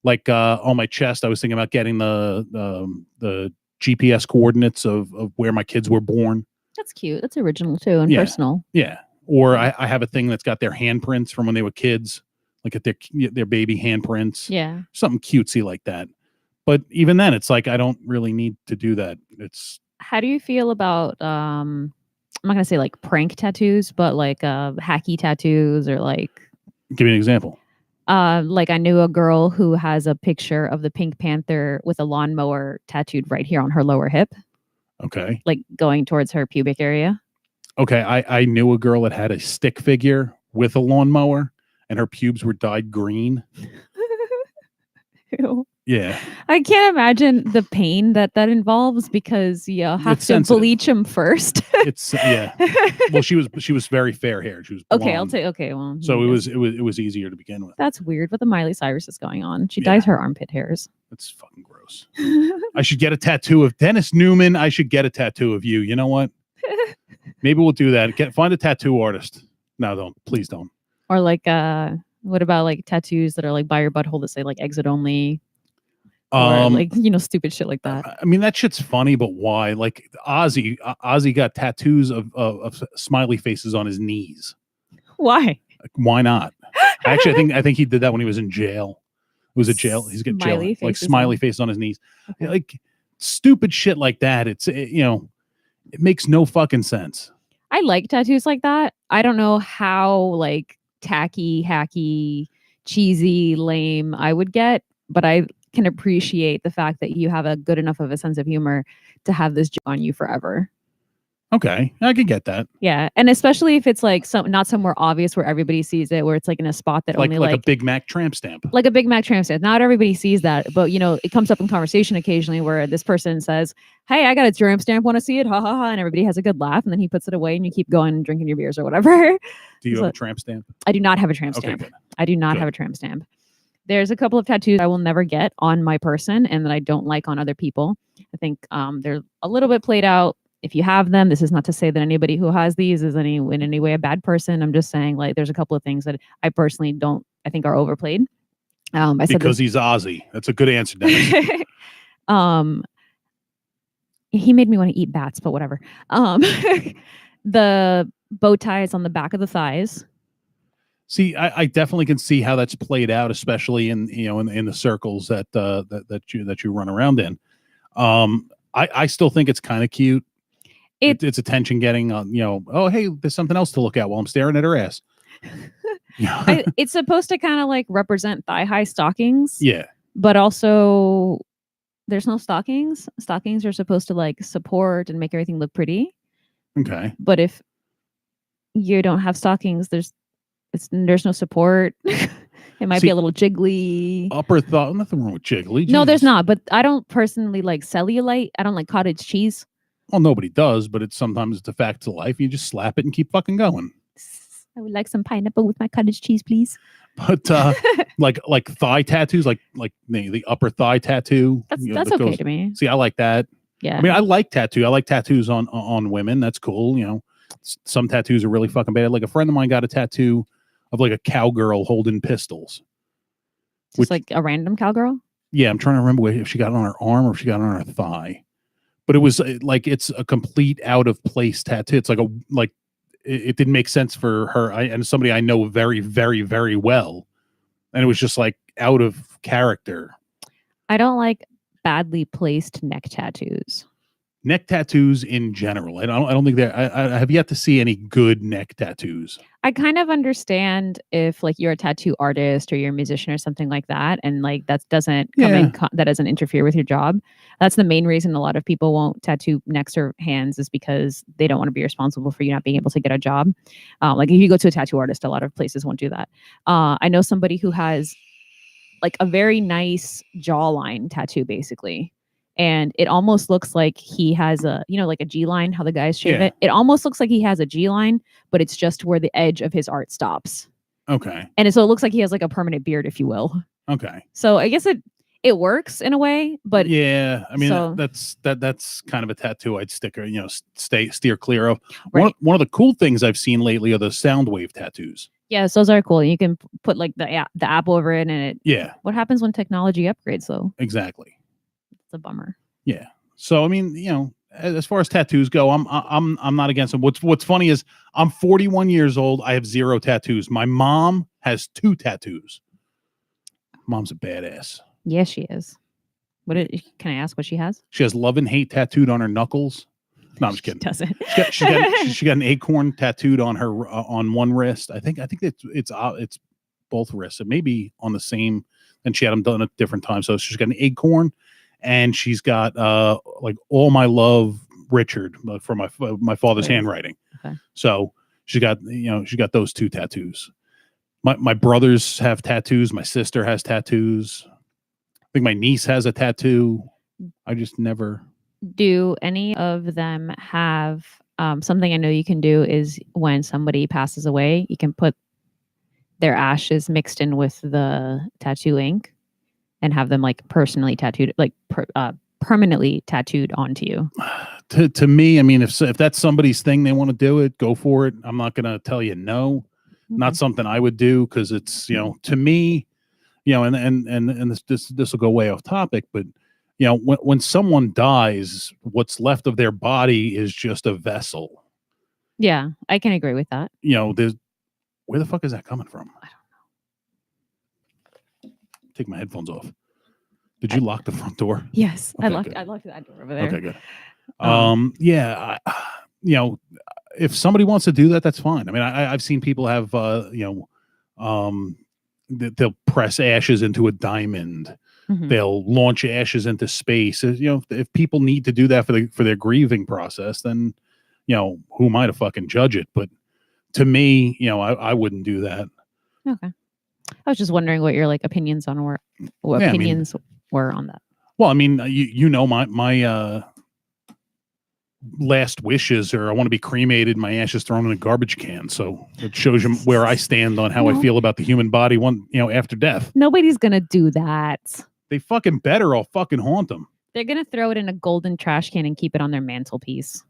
Like on my chest, I was thinking about getting the GPS coordinates of where my kids were born. That's cute. That's original too, and personal. Yeah. Or I have a thing that's got their handprints from when they were kids, like at their baby handprints. Yeah. Something cutesy like that. But even then, it's like I don't really need to do that. How do you feel about I'm not gonna say like prank tattoos, but like hacky tattoos, or like, give me an example. Like I knew a girl who has a picture of the Pink Panther with a lawnmower tattooed right here on her lower hip. Okay. Like going towards her pubic area. Okay. I knew a girl that had a stick figure with a lawnmower and her pubes were dyed green. Ew. Yeah. I can't imagine the pain that involves, because you have to bleach them first. Yeah. Well, she was very fair haired. She was blonde. Okay. I'll take. Okay. Well, so it was easier to begin with. That's weird. What the Miley Cyrus is going on? She dyes her armpit hairs. That's fucking gross. I should get a tattoo of Dennis Newman. I should get a tattoo of you. You know what? Maybe we'll do that. Find a tattoo artist. No, don't. Please don't. Or like, what about like tattoos that are like by your butthole that say like exit only? Or like, stupid shit like that. I mean, that shit's funny, but why? Like Ozzy got tattoos of smiley faces on his knees. Why? Like, why not? Actually, I think he did that when he was in jail. It was a jail. He's got jail, like smiley faces on his knees. Okay. Like stupid shit like that. It makes no fucking sense. I like tattoos like that. I don't know how like tacky, hacky, cheesy, lame I would get, but I can appreciate the fact that you have a good enough of a sense of humor to have this on you forever. Okay, I can get that. Yeah, and especially if it's like not somewhere obvious where everybody sees it, where it's like in a spot that only like a Big Mac tramp stamp. Like a Big Mac tramp stamp. Not everybody sees that, but it comes up in conversation occasionally where this person says, "Hey, I got a tramp stamp. Want to see it?" Ha ha ha! And everybody has a good laugh, and then he puts it away, and you keep going and drinking your beers or whatever. Do you have a tramp stamp? I do not have a tramp stamp. Good. I do not have a tramp stamp. There's a couple of tattoos I will never get on my person and that I don't like on other people. I think they're a little bit played out. If you have them, this is not to say that anybody who has these is in any way a bad person. I'm just saying, like, there's a couple of things that I personally I think are overplayed. Because he's Ozzy. That's a good answer, Dennis. He made me want to eat bats, but whatever. The bow ties on the back of the thighs. See, I definitely can see how that's played out, especially in in the circles that you run around in. I still think it's kind of cute. It's attention getting on. Oh hey, there's something else to look at while I'm staring at her ass. It's supposed to kind of like represent thigh high stockings. Yeah, but also there's no stockings. Stockings are supposed to like support and make everything look pretty. Okay. But if you don't have stockings, there's no support. It might be a little jiggly. Upper thigh, nothing wrong with jiggly. No, there's not. But I don't personally like cellulite. I don't like cottage cheese. Well, nobody does, but sometimes it's a fact of life. You just slap it and keep fucking going. I would like some pineapple with my cottage cheese, please. But like thigh tattoos, like the upper thigh tattoo. That's okay to me. See, I like that. Yeah. I mean, I like tattoo. I like tattoos on women. That's cool. Some tattoos are really fucking bad. Like a friend of mine got a tattoo of like a cowgirl holding pistols. Just like a random cowgirl? Yeah, I'm trying to remember if she got it on her arm or if she got it on her thigh. But it was like it's a complete out of place tattoo. It's like it didn't make sense for her. And somebody I know very, very, very well. And it was just like out of character. I don't like badly placed neck tattoos. Neck tattoos in general. I don't think I have yet to see any good neck tattoos. I kind of understand if like you're a tattoo artist or you're a musician or something like that, and like that doesn't that doesn't interfere with your job. That's the main reason a lot of people won't tattoo necks or hands, is because they don't want to be responsible for you not being able to get a job. Like if you go to a tattoo artist, a lot of places won't do that. I know somebody who has like a very nice jawline tattoo, basically. And it almost looks like he has a, like a G line, how the guys shave it. It almost looks like he has a G line, but it's just where the edge of his art stops. Okay. And so it looks like he has like a permanent beard, if you will. Okay. So I guess it works in a way, but yeah, I mean that's kind of a tattoo I'd steer clear of. Right. One of the cool things I've seen lately are the sound wave tattoos. Yes, those are cool. You can put like the app over it, and it. Yeah. What happens when technology upgrades, though? Exactly. A bummer. Yeah. So I mean, as far as tattoos go, I'm not against them. What's funny is I'm 41 years old. I have 0 tattoos. My mom has 2 tattoos. Mom's a badass. Yes, she is. Can I ask what she has? She has love and hate tattooed on her knuckles. No, I'm just kidding. She doesn't. She got an acorn tattooed on her on one wrist. I think it's both wrists. It may be on the same, and she had them done at different times. So she's got an acorn. And she's got like all my love, Richard, for my father's handwriting. Okay. So she got those 2 tattoos. My brothers have tattoos. My sister has tattoos. I think my niece has a tattoo. I just never. Do any of them have something I know you can do is when somebody passes away, you can put their ashes mixed in with the tattoo ink and have them like personally tattooed, like permanently tattooed onto you. To me, I mean, if that's somebody's thing, they want to do it, go for it. I'm not going to tell you no. Mm-hmm. Not something I would do, because it's to me, and this will go way off topic, but when someone dies, what's left of their body is just a vessel. Yeah, I can agree with that. Where the fuck is that coming from? I don't know. Take my headphones off. Did you lock the front door? Yes, okay, I locked that door over there. Okay, good. Yeah, if somebody wants to do that, that's fine. I mean, I've seen people have they'll press ashes into a diamond. Mm-hmm. They'll launch ashes into space. If people need to do that for their grieving process, then who am I to fucking judge it? But to me, I wouldn't do that. Okay. I was just wondering what your opinions on were on that. Well, I mean, my last wishes are I want to be cremated, my ashes thrown in a garbage can. So it shows you where I stand on how I feel about the human body after death. Nobody's gonna do that. They fucking better. I'll fucking haunt them. They're gonna throw it in a golden trash can and keep it on their mantelpiece.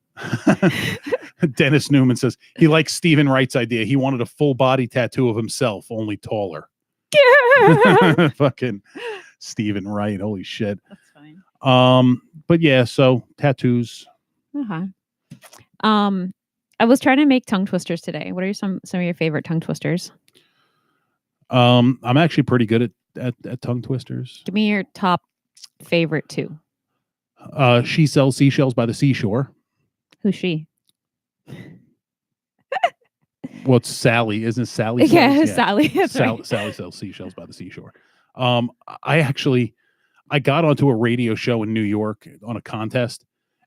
Dennis Newman says he likes Stephen Wright's idea. He wanted a full body tattoo of himself, only taller. Fucking Stephen Wright. Holy shit. That's fine. But yeah, so tattoos. Uh-huh. I was trying to make tongue twisters today. What are some of your favorite tongue twisters? I'm actually pretty good at tongue twisters. Give me your top favorite 2. She sells seashells by the seashore. Who's she? Well, it's Sally, isn't it? Sally? Yeah, Sally. That's Sally, right. Sally sells seashells by the seashore. I got onto a radio show in New York on a contest,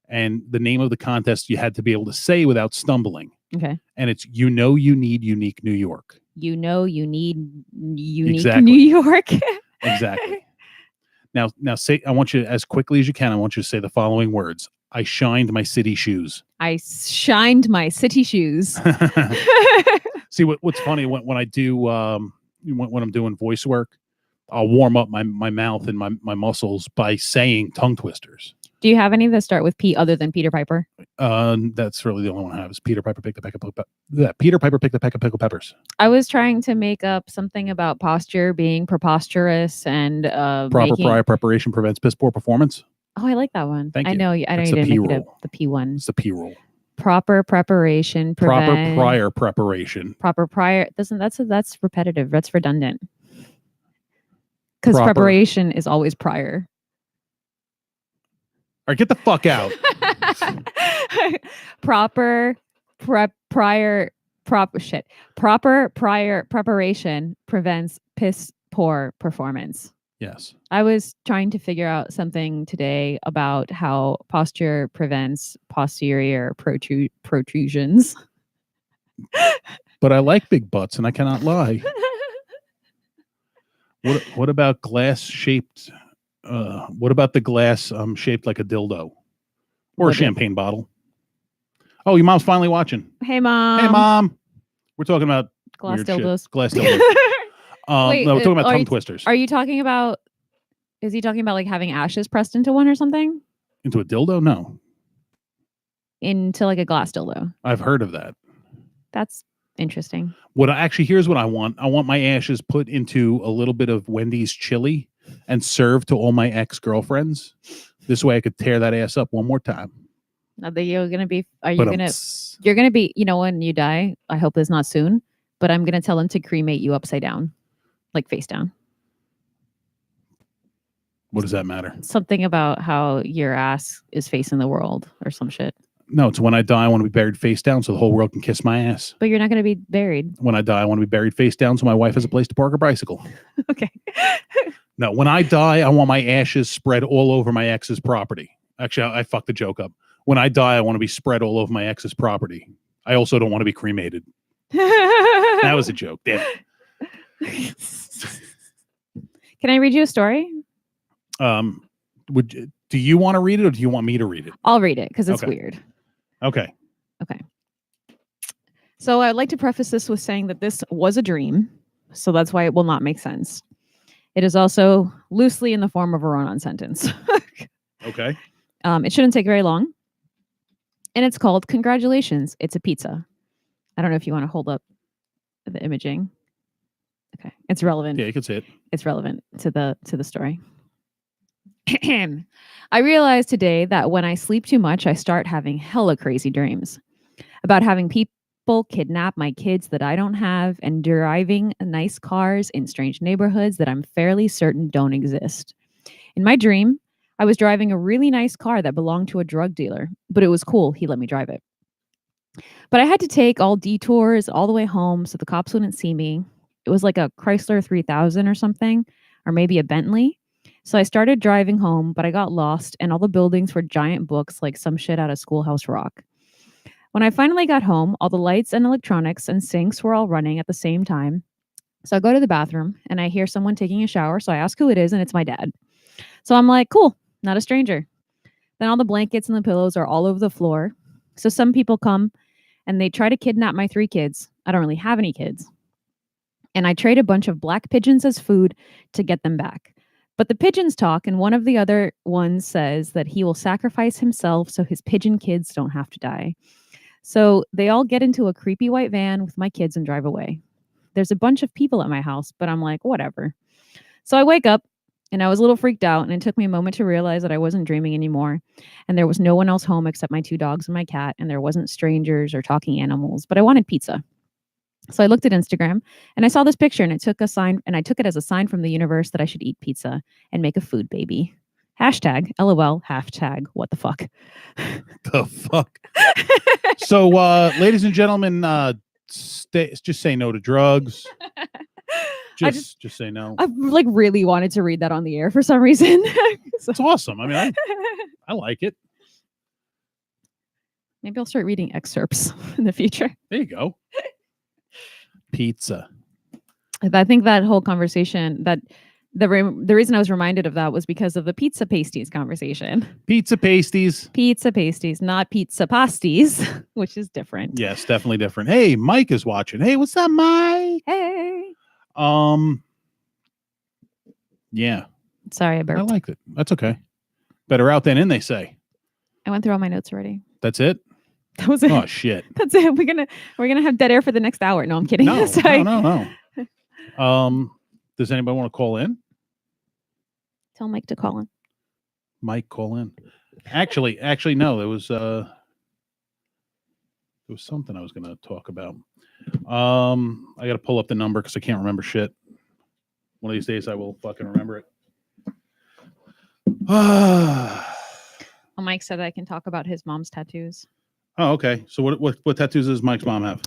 and the name of the contest you had to be able to say without stumbling. Okay. And it's you need unique New York. You need unique Exactly. New York. Exactly. Now say, I want you, as quickly as you can, I want you to say the following words. I shined my city shoes. I shined my city shoes. See what's funny when I do when I'm doing voice work, I'll warm up my mouth and my muscles by saying tongue twisters. Do you have any that start with P other than Peter Piper? That's really the only one I have is Peter Piper picked a peck of Peter Piper picked a peck of pickled peppers. I was trying to make up something about posture being preposterous and Proper prior preparation prevents piss poor performance. Oh, I like that one. Thank I you. know you That's didn't the make P it up. The P one. It's the P rule. Proper preparation Proper prior preparation. Proper prior that's repetitive. That's redundant. Because Proper. preparation is always prior. All right, get the fuck out. Proper prior preparation prevents piss poor performance. Yes. I was trying to figure out something today about how posture prevents posterior protrusions. But I like big butts, and I cannot lie. What about glass shaped? What about the glass shaped like a dildo or a champagne bottle? Oh, your mom's finally watching. Hey, Mom. Hey, Mom. We're talking about Glass weird dildos. Shit. Glass dildos. Wait, no, we're talking about tongue twisters. Are you talking about? Is he talking about like having ashes pressed into one or something? Into a dildo? No. Into like a glass dildo. I've heard of that. That's interesting. Here's what I want. I want my ashes put into a little bit of Wendy's chili and served to all my ex-girlfriends. This way I could tear that ass up one more time. Now that you're gonna be, you're But gonna be, when you die, I hope it's not soon, but I'm gonna tell them to cremate you upside down, like face down. What does that matter? Something about how your ass is facing the world or some shit. No, it's when I die, I want to be buried face down so the whole world can kiss my ass. But you're not going to be buried. When I die, I want to be buried face down so my wife has a place to park her bicycle. Okay. No, when I die, I want my ashes spread all over my ex's property. Actually, I fucked the joke up. When I die, I want to be spread all over my ex's property. I also don't want to be cremated. That was a joke. Damn it. Can I read you a story? Do you want to read it or do you want me to read it? I'll read it because it's Okay. weird. Okay. Okay. So I'd like to preface this with saying that this was a dream, so that's why it will not make sense. It is also loosely in the form of a run-on sentence. Okay. It shouldn't take very long. And it's called Congratulations, It's a Pizza. I don't know if you want to hold up the imaging. Okay. It's relevant. Yeah, you can see it. It's relevant to the story. I realized today that when I sleep too much, I start having hella crazy dreams about having people kidnap my kids that I don't have and driving nice cars in strange neighborhoods that I'm fairly certain don't exist. In my dream, I was driving a really nice car that belonged to a drug dealer, but it was cool. He let me drive it. But I had to take all detours all the way home so the cops wouldn't see me. It was like a Chrysler 3000 or something, or maybe a Bentley. So I started driving home, but I got lost and all the buildings were giant books like some shit out of Schoolhouse Rock. When I finally got home, all the lights and electronics and sinks were all running at the same time. So I go to the bathroom and I hear someone taking a shower. So I ask who it is and it's my dad. So I'm like, cool, not a stranger. Then all the blankets and the pillows are all over the floor. So some people come and they try to kidnap my 3 kids. I don't really have any kids. And I trade a bunch of black pigeons as food to get them back. But the pigeons talk, and one of the other ones says that he will sacrifice himself so his pigeon kids don't have to die. So they all get into a creepy white van with my kids and drive away. There's a bunch of people at my house, but I'm like, whatever. So I wake up And I was a little freaked out, and it took me a moment to realize that I wasn't dreaming anymore. And there was no one else home except my 2 dogs and my cat, and there wasn't strangers or talking animals, but I wanted pizza. So I looked at Instagram and I saw this picture, and I took it as a sign from the universe that I should eat pizza and make a food baby. Hashtag LOL, hashtag what the fuck. The fuck. So, ladies and gentlemen, just say no to drugs. Just say no. I like really wanted to read that on the air for some reason. It's awesome. I mean, I like it. Maybe I'll start reading excerpts in the future. There you go. Pizza. I think that whole conversation, that the reason I was reminded of that was because of the pizza pasties conversation. Pizza pasties. Pizza pasties, not pizza pasties, which is different. Yes, definitely different. Hey, Mike is watching. Hey, what's up, Mike? Hey. Yeah. Sorry, I burped. I liked it. That's okay. Better out than in, they say. I went through all my notes already. That's it? That was it. Oh shit. That's it. We're gonna have dead air for the next hour. No, I'm kidding. No, Sorry. no. Does anybody want to call in? Tell Mike to call in. Mike, call in. Actually, no. There was something I was going to talk about. I got to pull up the number because I can't remember shit. One of these days, I will fucking remember it. Well, Mike said I can talk about his mom's tattoos. Oh, okay. So what tattoos does Mike's mom have?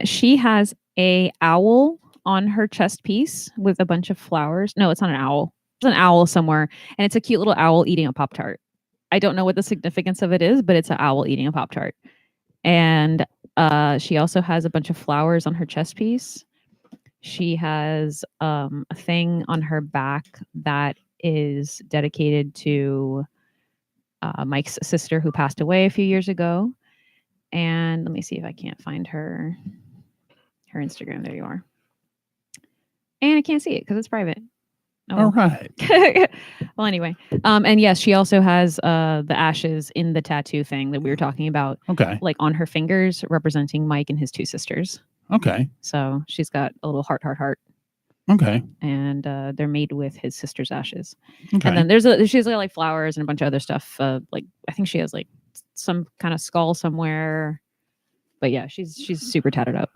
She has a owl on her chest piece with a bunch of flowers. No, it's not an owl. It's an owl somewhere, and it's a cute little owl eating a Pop-Tart. I don't know what the significance of it is, but it's an owl eating a Pop-Tart. And she also has a bunch of flowers on her chest piece. She has a thing on her back that is dedicated to Mike's sister who passed away a few years ago. And let me see if I can't find her Instagram. There you are. And I can't see it because it's private. Oh. All right. Well, anyway. And yes, she also has the ashes in the tattoo thing that we were talking about. Okay. Like on her fingers, representing Mike and his 2 sisters. Okay. So she's got a little heart. Okay. And they're made with his sister's ashes. Okay. And then she's got like flowers and a bunch of other stuff. Like I think she has like some kind of skull somewhere. But yeah, she's super tatted up.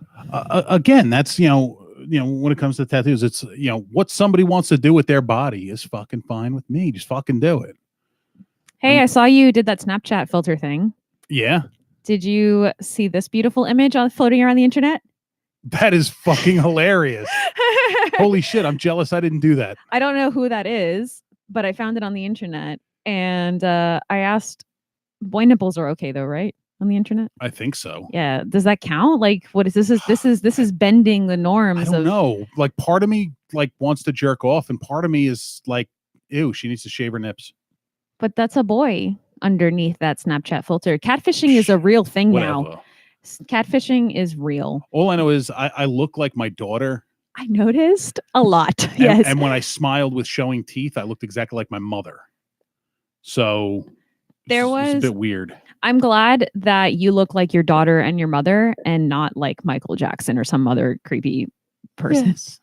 Again, that's when it comes to tattoos, it's what somebody wants to do with their body is fucking fine with me. Just fucking do it. Hey, I saw you did that Snapchat filter thing. Yeah. Did you see this beautiful image floating around the internet? That is fucking hilarious. Holy shit, I'm jealous I didn't do that. I don't know who that is, but I found it on the internet. And I asked, boy nipples are okay though, right? On the internet? I think so. Yeah. Does that count? Like, what is this? This is bending the norms. I don't know. Like, part of me like wants to jerk off, and part of me is like, ew, she needs to shave her nips. But that's a boy underneath that Snapchat filter. Catfishing is a real thing now. Catfishing is real. All I know is I look like my daughter. I noticed a lot. Yes. And when I smiled with showing teeth, I looked exactly like my mother. So it's a bit weird. I'm glad that you look like your daughter and your mother and not like Michael Jackson or some other creepy person. Yes.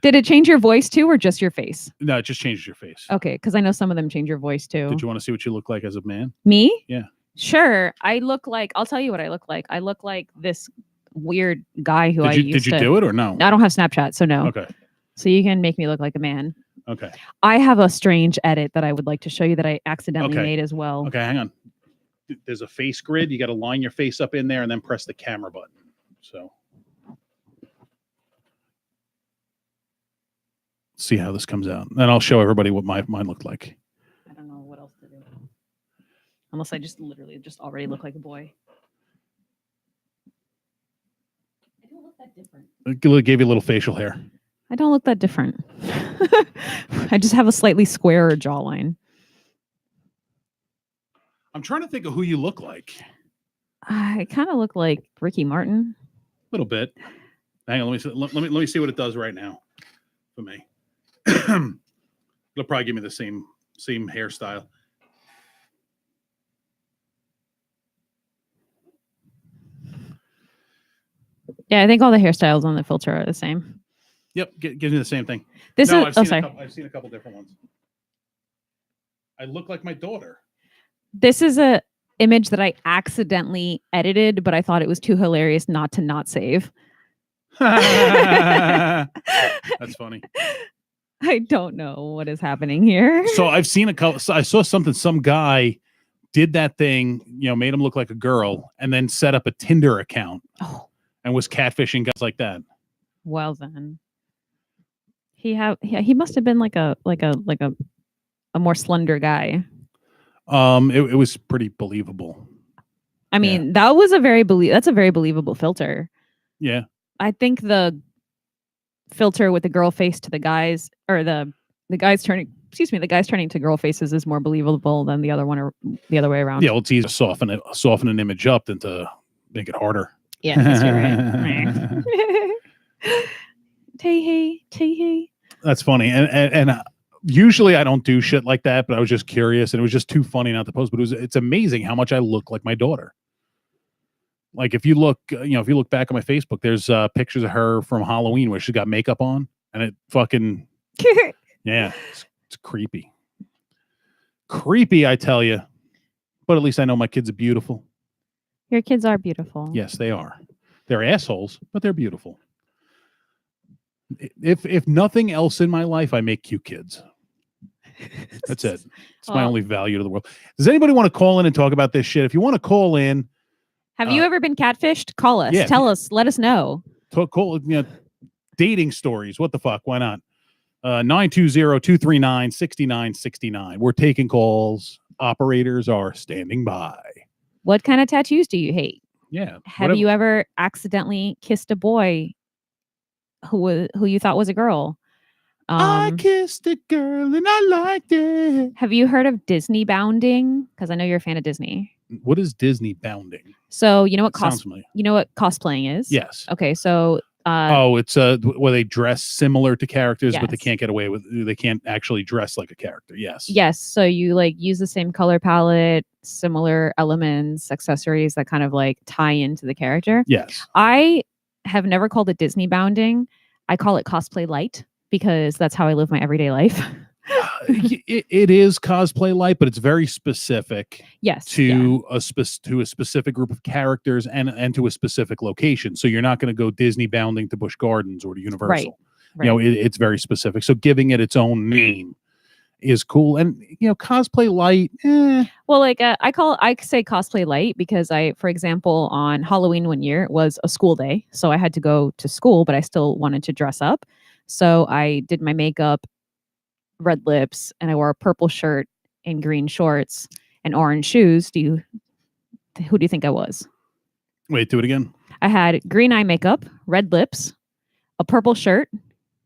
Did it change your voice too, or just your face? No, it just changes your face. Okay, because I know some of them change your voice too. Did you want to see what you look like as a man? Me? Yeah. Sure. I'll tell you what I look like. I look like this weird guy who Did you do it or no? I don't have Snapchat, so no. Okay. So you can make me look like a man. Okay. I have a strange edit that I would like to show you that I accidentally made as well. Okay, hang on. There's a face grid. You got to line your face up in there and then press the camera button. So see how this comes out. And I'll show everybody what mine looked like. I don't know what else to do. Unless I just literally already look like a boy. I don't look that different. It gave you a little facial hair. I don't look that different. I just have a slightly squarer jawline. I'm trying to think of who you look like. I kind of look like Ricky Martin. A little bit. Hang on, let me see what it does right now for me. It'll probably give me the same hairstyle. Yeah, I think all the hairstyles on the filter are the same. Yep, gives me the same thing. This No, is sorry. I've seen a couple different ones. I look like my daughter. This is a image that I accidentally edited, but I thought it was too hilarious not to not save. That's funny. I don't know what is happening here. So I've seen a couple. So I saw something. Some guy did that thing, made him look like a girl, and then set up a Tinder account and was catfishing guys like that. Well then, he must have been like a more slender guy. It was pretty believable. I mean, that's a very believable filter. Yeah. I think the filter with the girl face to the guys, or the guys turning to girl faces is more believable than the other one, or the other way around. Yeah, well, it's easier to soften an image up than to make it harder. Yeah, that's right. Hey. That's funny. And usually I don't do shit like that, but I was just curious, and it was just too funny not to post. But it's amazing how much I look like my daughter. Like if you look back on my Facebook, there's pictures of her from Halloween where she got makeup on, and it fucking yeah, it's creepy. Creepy, I tell you. But at least I know my kids are beautiful. Your kids are beautiful. Yes, they are. They're assholes, but they're beautiful. If nothing else in my life, I make cute kids. That's it. It's my only value to the world. Does anybody want to call in and talk about this shit? If you want to call in, have you ever been catfished? Call us. Yeah. Tell us. Let us know. Call, dating stories. What the fuck? Why not? 920-239-6969. We're taking calls. Operators are standing by. What kind of tattoos do you hate? Yeah. Have you ever accidentally kissed a boy who you thought was a girl? I kissed a girl and I liked it. Have you heard of Disney bounding? Because I know you're a fan of Disney. What is Disney bounding? So you know what cosplaying is? Yes. Okay, so it's where they dress similar to characters, yes. but they can't get away with. They can't actually dress like a character. Yes. Yes. So you use the same color palette, similar elements, accessories that kind of tie into the character. Yes. I have never called it Disney bounding. I call it cosplay light because that's how I live my everyday life. It is cosplay light, but it's very specific. Yes. To a specific group of characters and to a specific location. So you're not going to go Disney bounding to Busch Gardens or to Universal. Right. It's very specific. So giving it its own name is cool. And cosplay light. Well, I say cosplay light because for example, on Halloween one year, it was a school day, so I had to go to school, but I still wanted to dress up. So I did my makeup, red lips, and I wore a purple shirt and green shorts and orange shoes. Who do you think I was? Wait, do it again. I had green eye makeup, red lips, a purple shirt.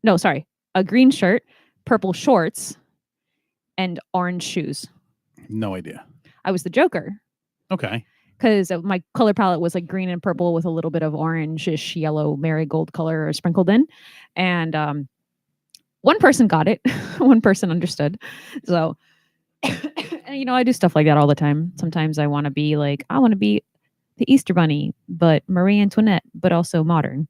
No, sorry, a green shirt, purple shorts, and orange shoes. No idea. I was the Joker. Okay. Because my color palette was green and purple with a little bit of orange-ish yellow marigold color sprinkled in. And one person got it. One person understood. So, and, I do stuff like that all the time. Sometimes I want to be the Easter Bunny, but Marie Antoinette, but also modern.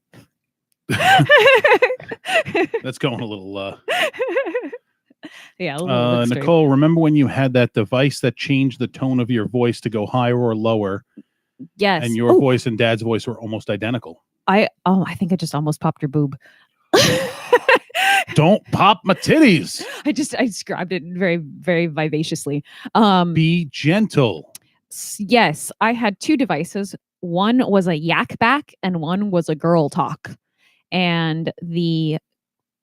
That's going a little... Yeah. Nikole, remember when you had that device that changed the tone of your voice to go higher or lower? Yes. And your voice and Dad's voice were almost identical. I think I just almost popped your boob. Don't pop my titties. I described it very, very vivaciously. Be gentle. Yes, I had two devices. One was a yak back and one was a girl talk. And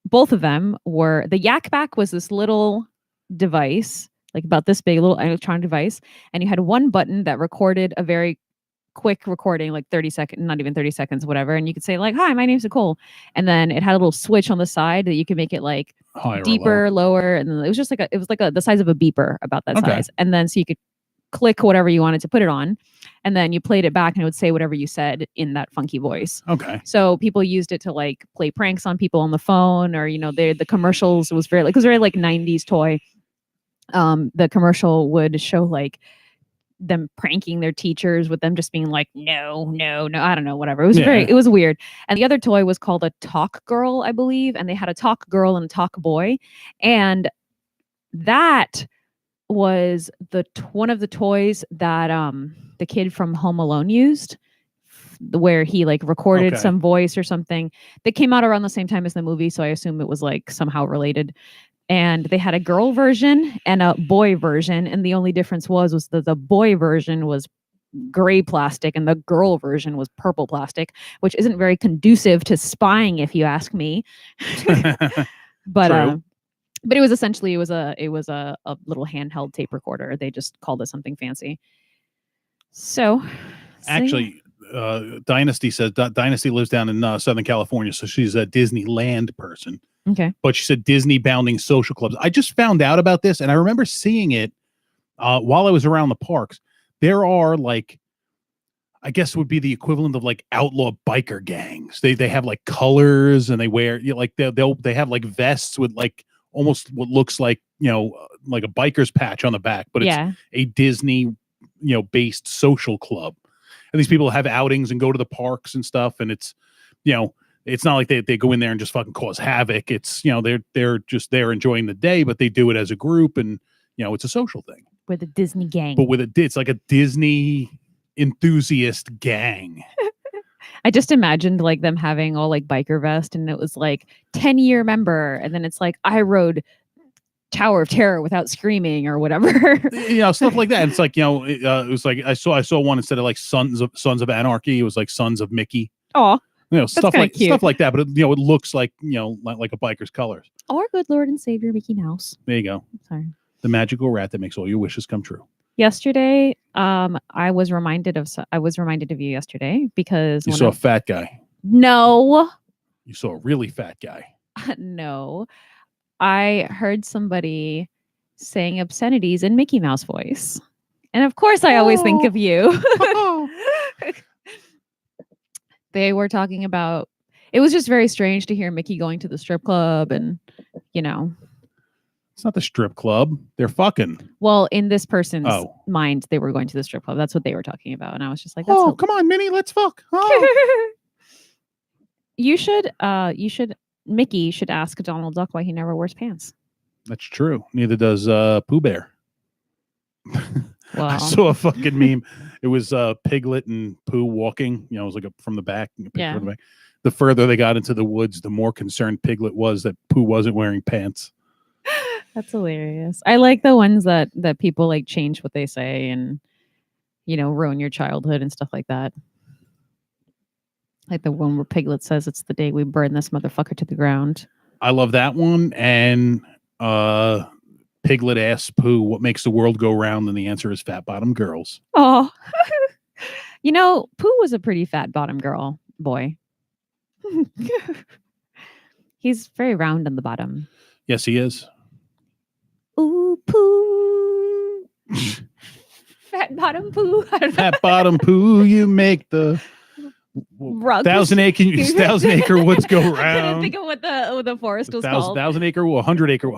both of them were, the yak back was this little device, about this big, little electronic device. And you had one button that recorded a very quick recording, 30 seconds, not even 30 seconds, whatever. And you could say hi, my name's Nikole. And then it had a little switch on the side that you could make it higher, deeper, lower. And then it was just the size of a beeper, about that size. And then so you could click whatever you wanted to put it on. And then you played it back and it would say whatever you said in that funky voice. Okay. So people used it to play pranks on people on the phone, or, the commercials was very, it was very 90s toy. The commercial would show them pranking their teachers with them just being like, no, I don't know, whatever. It was Yeah. it was weird. And the other toy was called a talk girl, I believe, and they had a talk girl and a talk boy, and that was one of the toys that the kid from Home Alone used, where he like recorded Okay. some voice or something. That came out around the same time as the movie, so I assume it was like somehow related. And they had a girl version and a boy version, and the only difference was that the boy version was gray plastic and the girl version was purple plastic, which isn't very conducive to spying, if you ask me. But True. but it was essentially a little handheld tape recorder. They just called it something fancy. So Actually, Dynasty says Dynasty lives down in Southern California, so she's a Disneyland person. okay. But she said Disney bounding social clubs. I just found out about this, and I remember seeing it while I was around the parks. There are like, I guess would be the equivalent of like outlaw biker gangs. They have like colors, and they wear like they have like vests with like almost what looks like like a biker's patch on the back, but it's a Disney based social club. And these people have outings and go to the parks and stuff, and it's it's not like they go in there and just fucking cause havoc. It's they're just there enjoying the day, but they do it as a group, and it's a social thing with a Disney gang. But it's like a Disney enthusiast gang. I just imagined like them having all like biker vest, and it was like 10-year member, and then it's like I rode Tower of Terror without screaming or whatever. Stuff like that. It's like it was like I saw one instead of like Sons of Anarchy, it was like Sons of Mickey. Oh, stuff like that, but it looks like like a biker's colors. Or good Lord and Savior Mickey Mouse. There you go. Sorry. The magical rat that makes all your wishes come true. Yesterday, I was reminded of you yesterday because you saw a fat guy. No. You saw a really fat guy. No. I heard somebody saying obscenities in Mickey Mouse voice. And of course I always think of you. They were talking about, it was just very strange to hear Mickey going to the strip club and, It's not the strip club. They're fucking. Well, in this person's mind, they were going to the strip club. That's what they were talking about. And I was just like, that's come on, Minnie, let's fuck. Oh. Mickey should ask Donald Duck why he never wears pants. That's true. Neither does Pooh Bear. Well, I saw a fucking meme. It was Piglet and Pooh walking. It was like from the back. From the back. The further they got into the woods, the more concerned Piglet was that Pooh wasn't wearing pants. That's hilarious. I like the ones that people like change what they say and ruin your childhood and stuff like that. Like the one where Piglet says it's the day we burn this motherfucker to the ground. I love that one. And Piglet asks Pooh what makes the world go round, and the answer is fat bottom girls. Oh, Pooh was a pretty fat bottom girl boy. He's very round on the bottom. Yes, he is. Ooh, Pooh. Fat bottom Pooh. Fat bottom Pooh, you make the thousand acre woods go round. I couldn't think of what the forest was called. 1,000 acre wood, 100 acre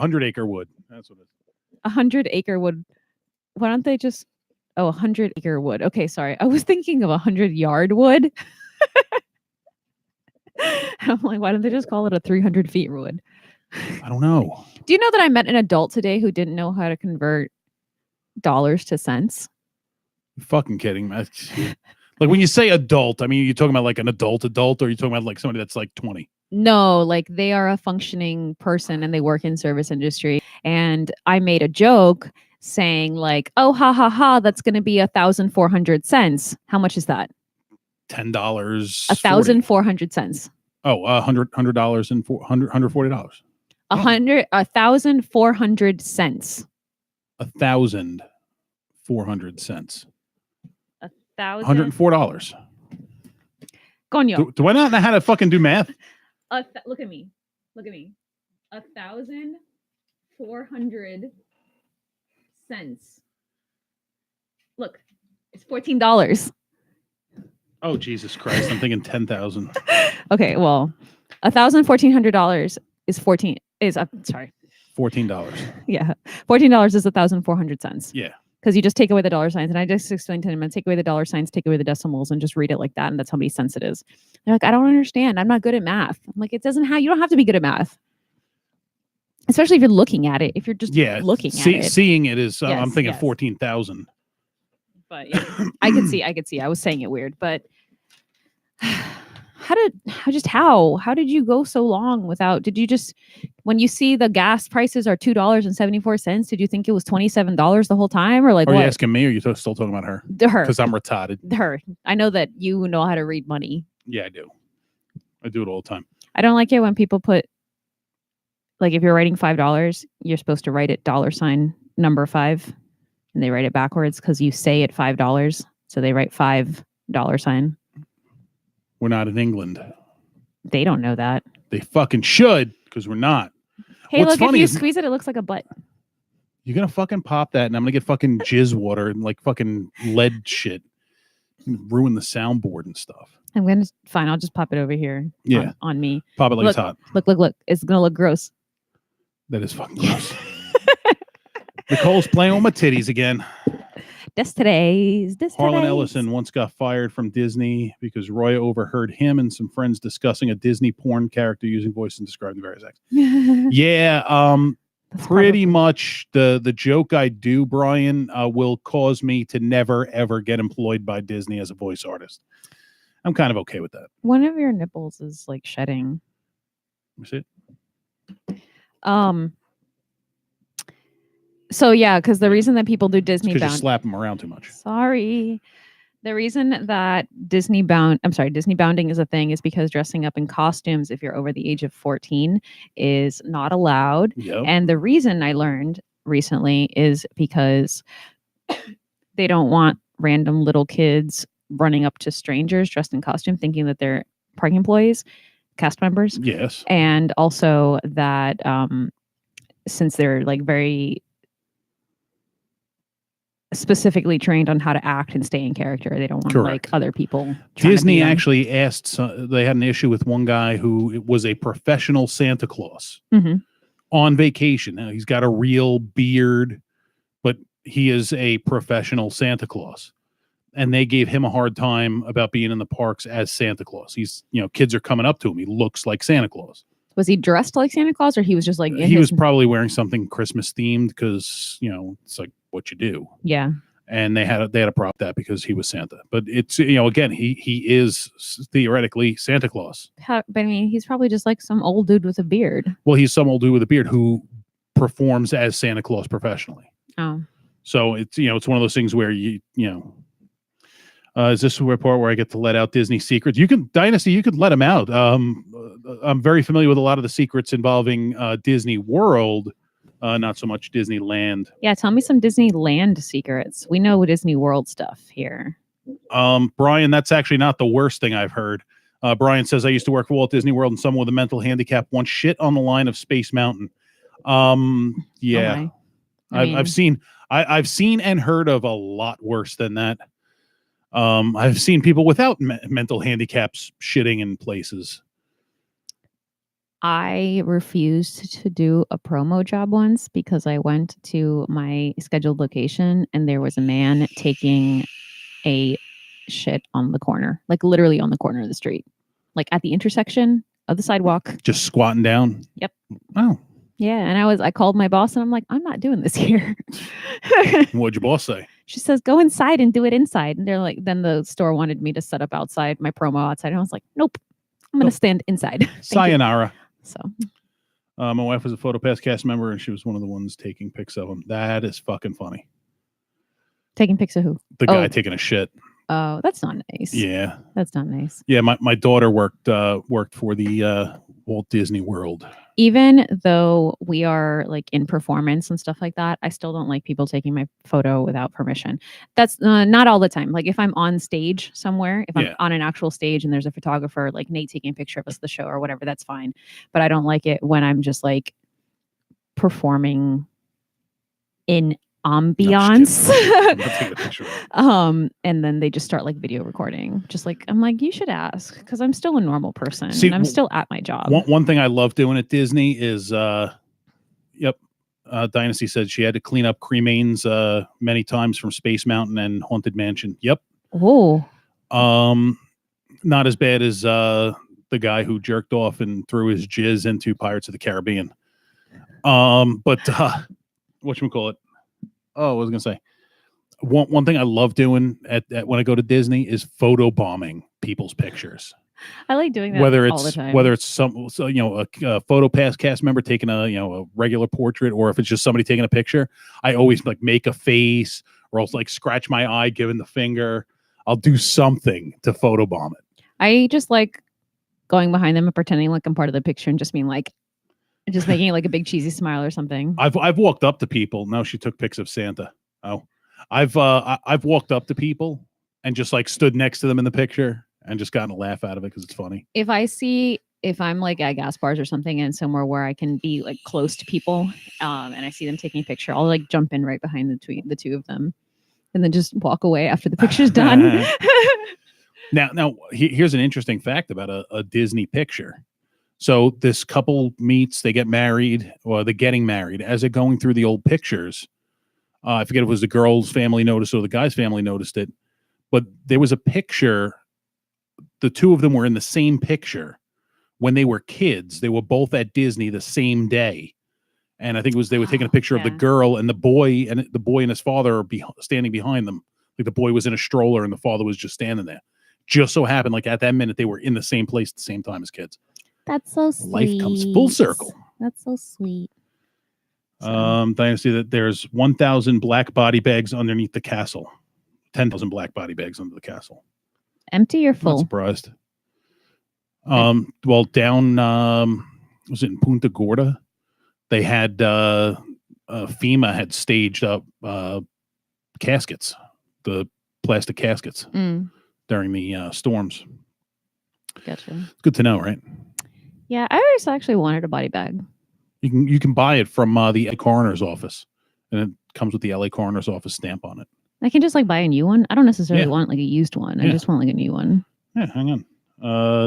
wood. That's what it is. 100 acre wood. Why don't they just 100 acre wood? Okay, sorry. I was thinking of 100 yard wood. I'm like, why don't they just call it a 300 feet wood? I don't know. Do you know that I met an adult today who didn't know how to convert dollars to cents? You're fucking kidding me. Like when you say adult, I mean, you're talking about like an adult, or you're talking about like somebody that's like 20. No, like they are a functioning person and they work in service industry. And I made a joke saying like, oh, ha, ha, ha, that's going to be 1,400 cents. How much is that? $10. 1,400 cents. Oh, $100 and $140. 1,400 cents. 1,400 cents. $104. Coño. Do I not know how to fucking do math? Look at me. 1,400 cents. Look, it's $14. Oh, Jesus Christ. I'm thinking 10,000. Okay, well, $1,400 is $14. $14. Yeah. $14 is 1,400 cents. Yeah. because you just take away the dollar signs. And I just explained to them, take away the dollar signs, take away the decimals, and just read it like that. And that's how many cents it is. They're like, I don't understand. I'm not good at math. I'm like, you don't have to be good at math. Especially if you're looking at it. If you're just looking at it. Seeing it is, Yes, I'm thinking yes. 14,000. But yeah, I could see. I was saying it weird, but how did you go so long without, did you just, when you see the gas prices are $2.74, did you think it was $27 the whole time, or like Are what? you asking me, or are you still talking about her? Her. Because I'm retarded. Her. I know that you know how to read money. Yeah, I do. I do it all the time. I don't like it when people put, like, if you're writing $5, you're supposed to write it number 5, and they write it backwards because you say it $5, so they write $5 sign. We're not in England. They don't know that. They fucking should, because we're not. Hey, What's look, if funny you is squeeze it, it looks like a butt. you're gonna fucking pop that, and I'm gonna get fucking jizz water and like fucking lead shit, ruin the soundboard and stuff. Fine. I'll just pop it over here. Yeah, on me. pop it like Look, it's hot. Look. It's gonna look gross. That is fucking gross. Nicole's playing with my titties again. Harlan Ellison once got fired from Disney because Roy overheard him and some friends discussing a Disney porn character using voice and describing the various acts. Yeah, pretty much the joke I do, Brian, will cause me to never ever get employed by Disney as a voice artist. I'm kind of okay with that. One of your nipples is like shedding. You see it? So yeah, because the reason that people do Disney Because you bound, slap them around too much. Sorry. The reason that Disney bounding is a thing is because dressing up in costumes, if you're over the age of 14, is not allowed. Yep. And the reason I learned recently is because they don't want random little kids running up to strangers dressed in costume thinking that they're park employees, cast members. Yes. And also that since they're like very specifically trained on how to act and stay in character, they don't want like other people. Disney actually asked, they had an issue with one guy who was a professional Santa Claus on vacation. Now he's got a real beard, but he is a professional Santa Claus. And they gave him a hard time about being in the parks as Santa Claus. He's, kids are coming up to him. He looks like Santa Claus. Was he dressed like Santa Claus, or he was just like... He was probably wearing something Christmas themed because, it's like what you do. Yeah. And they had a problem with that because he was Santa. But it's, again, he is theoretically Santa Claus. But I mean, he's probably just like some old dude with a beard. Well, he's some old dude with a beard who performs as Santa Claus professionally. Oh. So it's, it's one of those things where is this a part where I get to let out Disney secrets? You could let them out. I'm very familiar with a lot of the secrets involving Disney World, not so much Disneyland. Yeah, tell me some Disneyland secrets. We know Disney World stuff here. Brian, that's actually not the worst thing I've heard. Brian says, I used to work for Walt Disney World, and someone with a mental handicap once shit on the line of Space Mountain. Yeah. Oh I've seen and heard of a lot worse than that. I've seen people without mental handicaps shitting in places. I refused to do a promo job once because I went to my scheduled location and there was a man taking a shit on the corner, like literally on the corner of the street, like at the intersection of the sidewalk. Just squatting down. Yep. Oh. Yeah. And I called my boss and I'm like, I'm not doing this here. What'd your boss say? She says, go inside and do it inside. And they're like, then the store wanted me to set up outside, my promo outside. And I was like, nope, I'm going to stand inside. Sayonara. So, my wife was a PhotoPass cast member and she was one of the ones taking pics of him. That is fucking funny. Taking pics of who? The guy taking a shit. Oh, that's not nice. Yeah. That's not nice. Yeah. My daughter worked for the Walt Disney World. Even though we are like in performance and stuff like that, I still don't like people taking my photo without permission. That's not all the time. Like if I'm on stage somewhere, if I'm on an actual stage and there's a photographer like Nate taking a picture of us at the show or whatever, that's fine. But I don't like it when I'm just like performing in ambiance. And then they just start like video recording. Just like I'm like, you should ask because I'm still a normal person. And I'm still at my job. One thing I love doing at Disney is Dynasty said she had to clean up cremains many times from Space Mountain and Haunted Mansion. Yep. Oh. Not as bad as the guy who jerked off and threw his jizz into Pirates of the Caribbean. But whatchamacallit? Oh, I was gonna say one thing I love doing at when I go to Disney is photo bombing people's pictures. I like doing that Whether all the it's time. whether it's some a photo pass cast member taking a regular portrait, or if it's just somebody taking a picture, I always like make a face or else like scratch my eye, giving the finger. I'll do something to photo bomb it. I just like going behind them and pretending like I'm part of the picture and just being like, just making like a big cheesy smile or something. I've walked up to people. No, she took pics of Santa. Oh, I've walked up to people and just like stood next to them in the picture and just gotten a laugh out of it because it's funny. If I'm like at gas bars or something and somewhere where I can be like close to people, and I see them taking a picture, I'll like jump in right behind the two of them, and then just walk away after the picture's done. Now, here's an interesting fact about a Disney picture. So this couple meets, they get married, or they're getting married. As they're going through the old pictures, I forget if it was the girl's family noticed or the guy's family noticed it, but there was a picture. The two of them were in the same picture when they were kids. They were both at Disney the same day. And I think it was they were taking a picture of the girl and the boy and his father are standing behind them. Like the boy was in a stroller and the father was just standing there. Just so happened, like at that minute, they were in the same place at the same time as kids. That's so sweet. Life comes full circle. That's so sweet. Dynasty, that there's 1,000 black body bags underneath the castle. 10,000 black body bags under the castle. Empty or full? Not surprised. Well, down was it in Punta Gorda? They had FEMA had staged up caskets, the plastic caskets during the storms. Gotcha. It's good to know, right? Yeah, I always actually wanted a body bag. You can buy it from the LA coroner's office, and it comes with the LA coroner's office stamp on it. I can just like buy a new one. I don't necessarily want like a used one. Yeah. I just want like a new one. Yeah, hang on.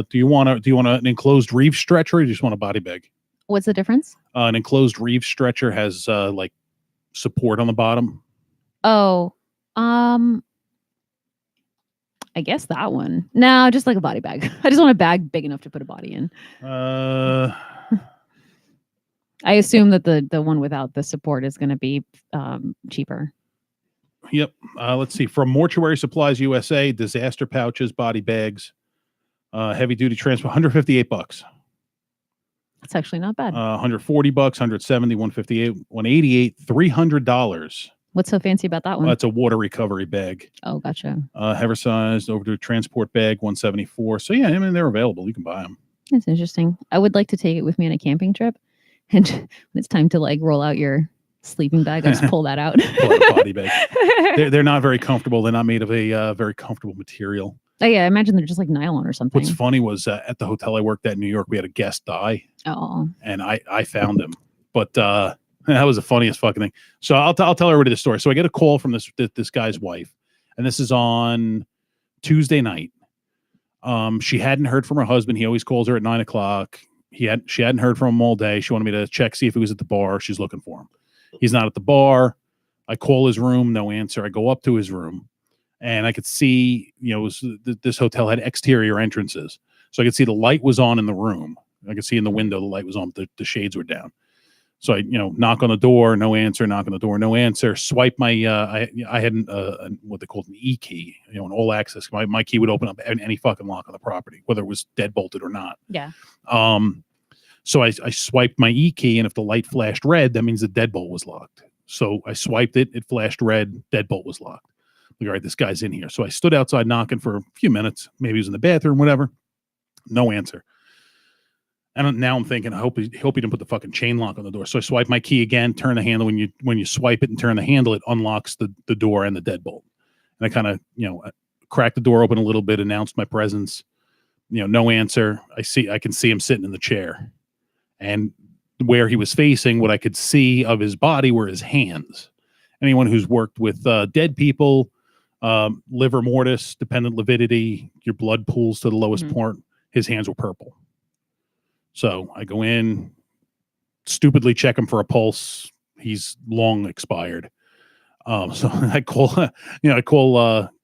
Do you want an enclosed reeve stretcher, or do you just want a body bag? What's the difference? An enclosed reeve stretcher has like support on the bottom. Oh, I guess that one. No, just like a body bag. I just want a bag big enough to put a body in. I assume that the one without the support is going to be cheaper. Yep. Let's see. From Mortuary Supplies USA, disaster pouches, body bags, heavy duty transport, $158. That's actually not bad. $140, $170, $158, $188, $300. What's so fancy about that one? That's a water recovery bag. Oh, gotcha. Heaversized over to transport bag, $174. So yeah, I mean they're available. You can buy them. That's interesting. I would like to take it with me on a camping trip, and when it's time to like roll out your sleeping bag, I just pull that out. Pull out a body bag. They're not very comfortable. They're not made of a very comfortable material. Oh yeah, I imagine they're just like nylon or something. What's funny was at the hotel I worked at in New York, we had a guest die. Oh. And I found him, but that was the funniest fucking thing. So I'll tell everybody the story. So I get a call from this guy's wife, and this is on Tuesday night. She hadn't heard from her husband. He always calls her at 9:00. She hadn't heard from him all day. She wanted me to check, see if he was at the bar. She's looking for him. He's not at the bar. I call his room, no answer. I go up to his room, and I could see, this hotel had exterior entrances. So I could see the light was on in the room. I could see in the window the light was on, the shades were down. So I, knock on the door, no answer. Knock on the door, no answer. Swipe my, I had what they called an E key, an all access. My key would open up any fucking lock on the property, whether it was dead bolted or not. Yeah. So I swiped my E key, and if the light flashed red, that means the deadbolt was locked. So I swiped it, it flashed red, deadbolt was locked. Like, all right, this guy's in here. So I stood outside knocking for a few minutes. Maybe he was in the bathroom, whatever. No answer. And now I'm thinking, I hope he didn't put the fucking chain lock on the door. So I swipe my key again, turn the handle. When you swipe it and turn the handle, it unlocks the door and the deadbolt. And I kind of, cracked the door open a little bit, announced my presence. No answer. I can see him sitting in the chair. And where he was facing, what I could see of his body were his hands. Anyone who's worked with dead people, livor mortis, dependent lividity, your blood pools to the lowest point. His hands were purple. So I go in, stupidly check him for a pulse. He's long expired. So I call,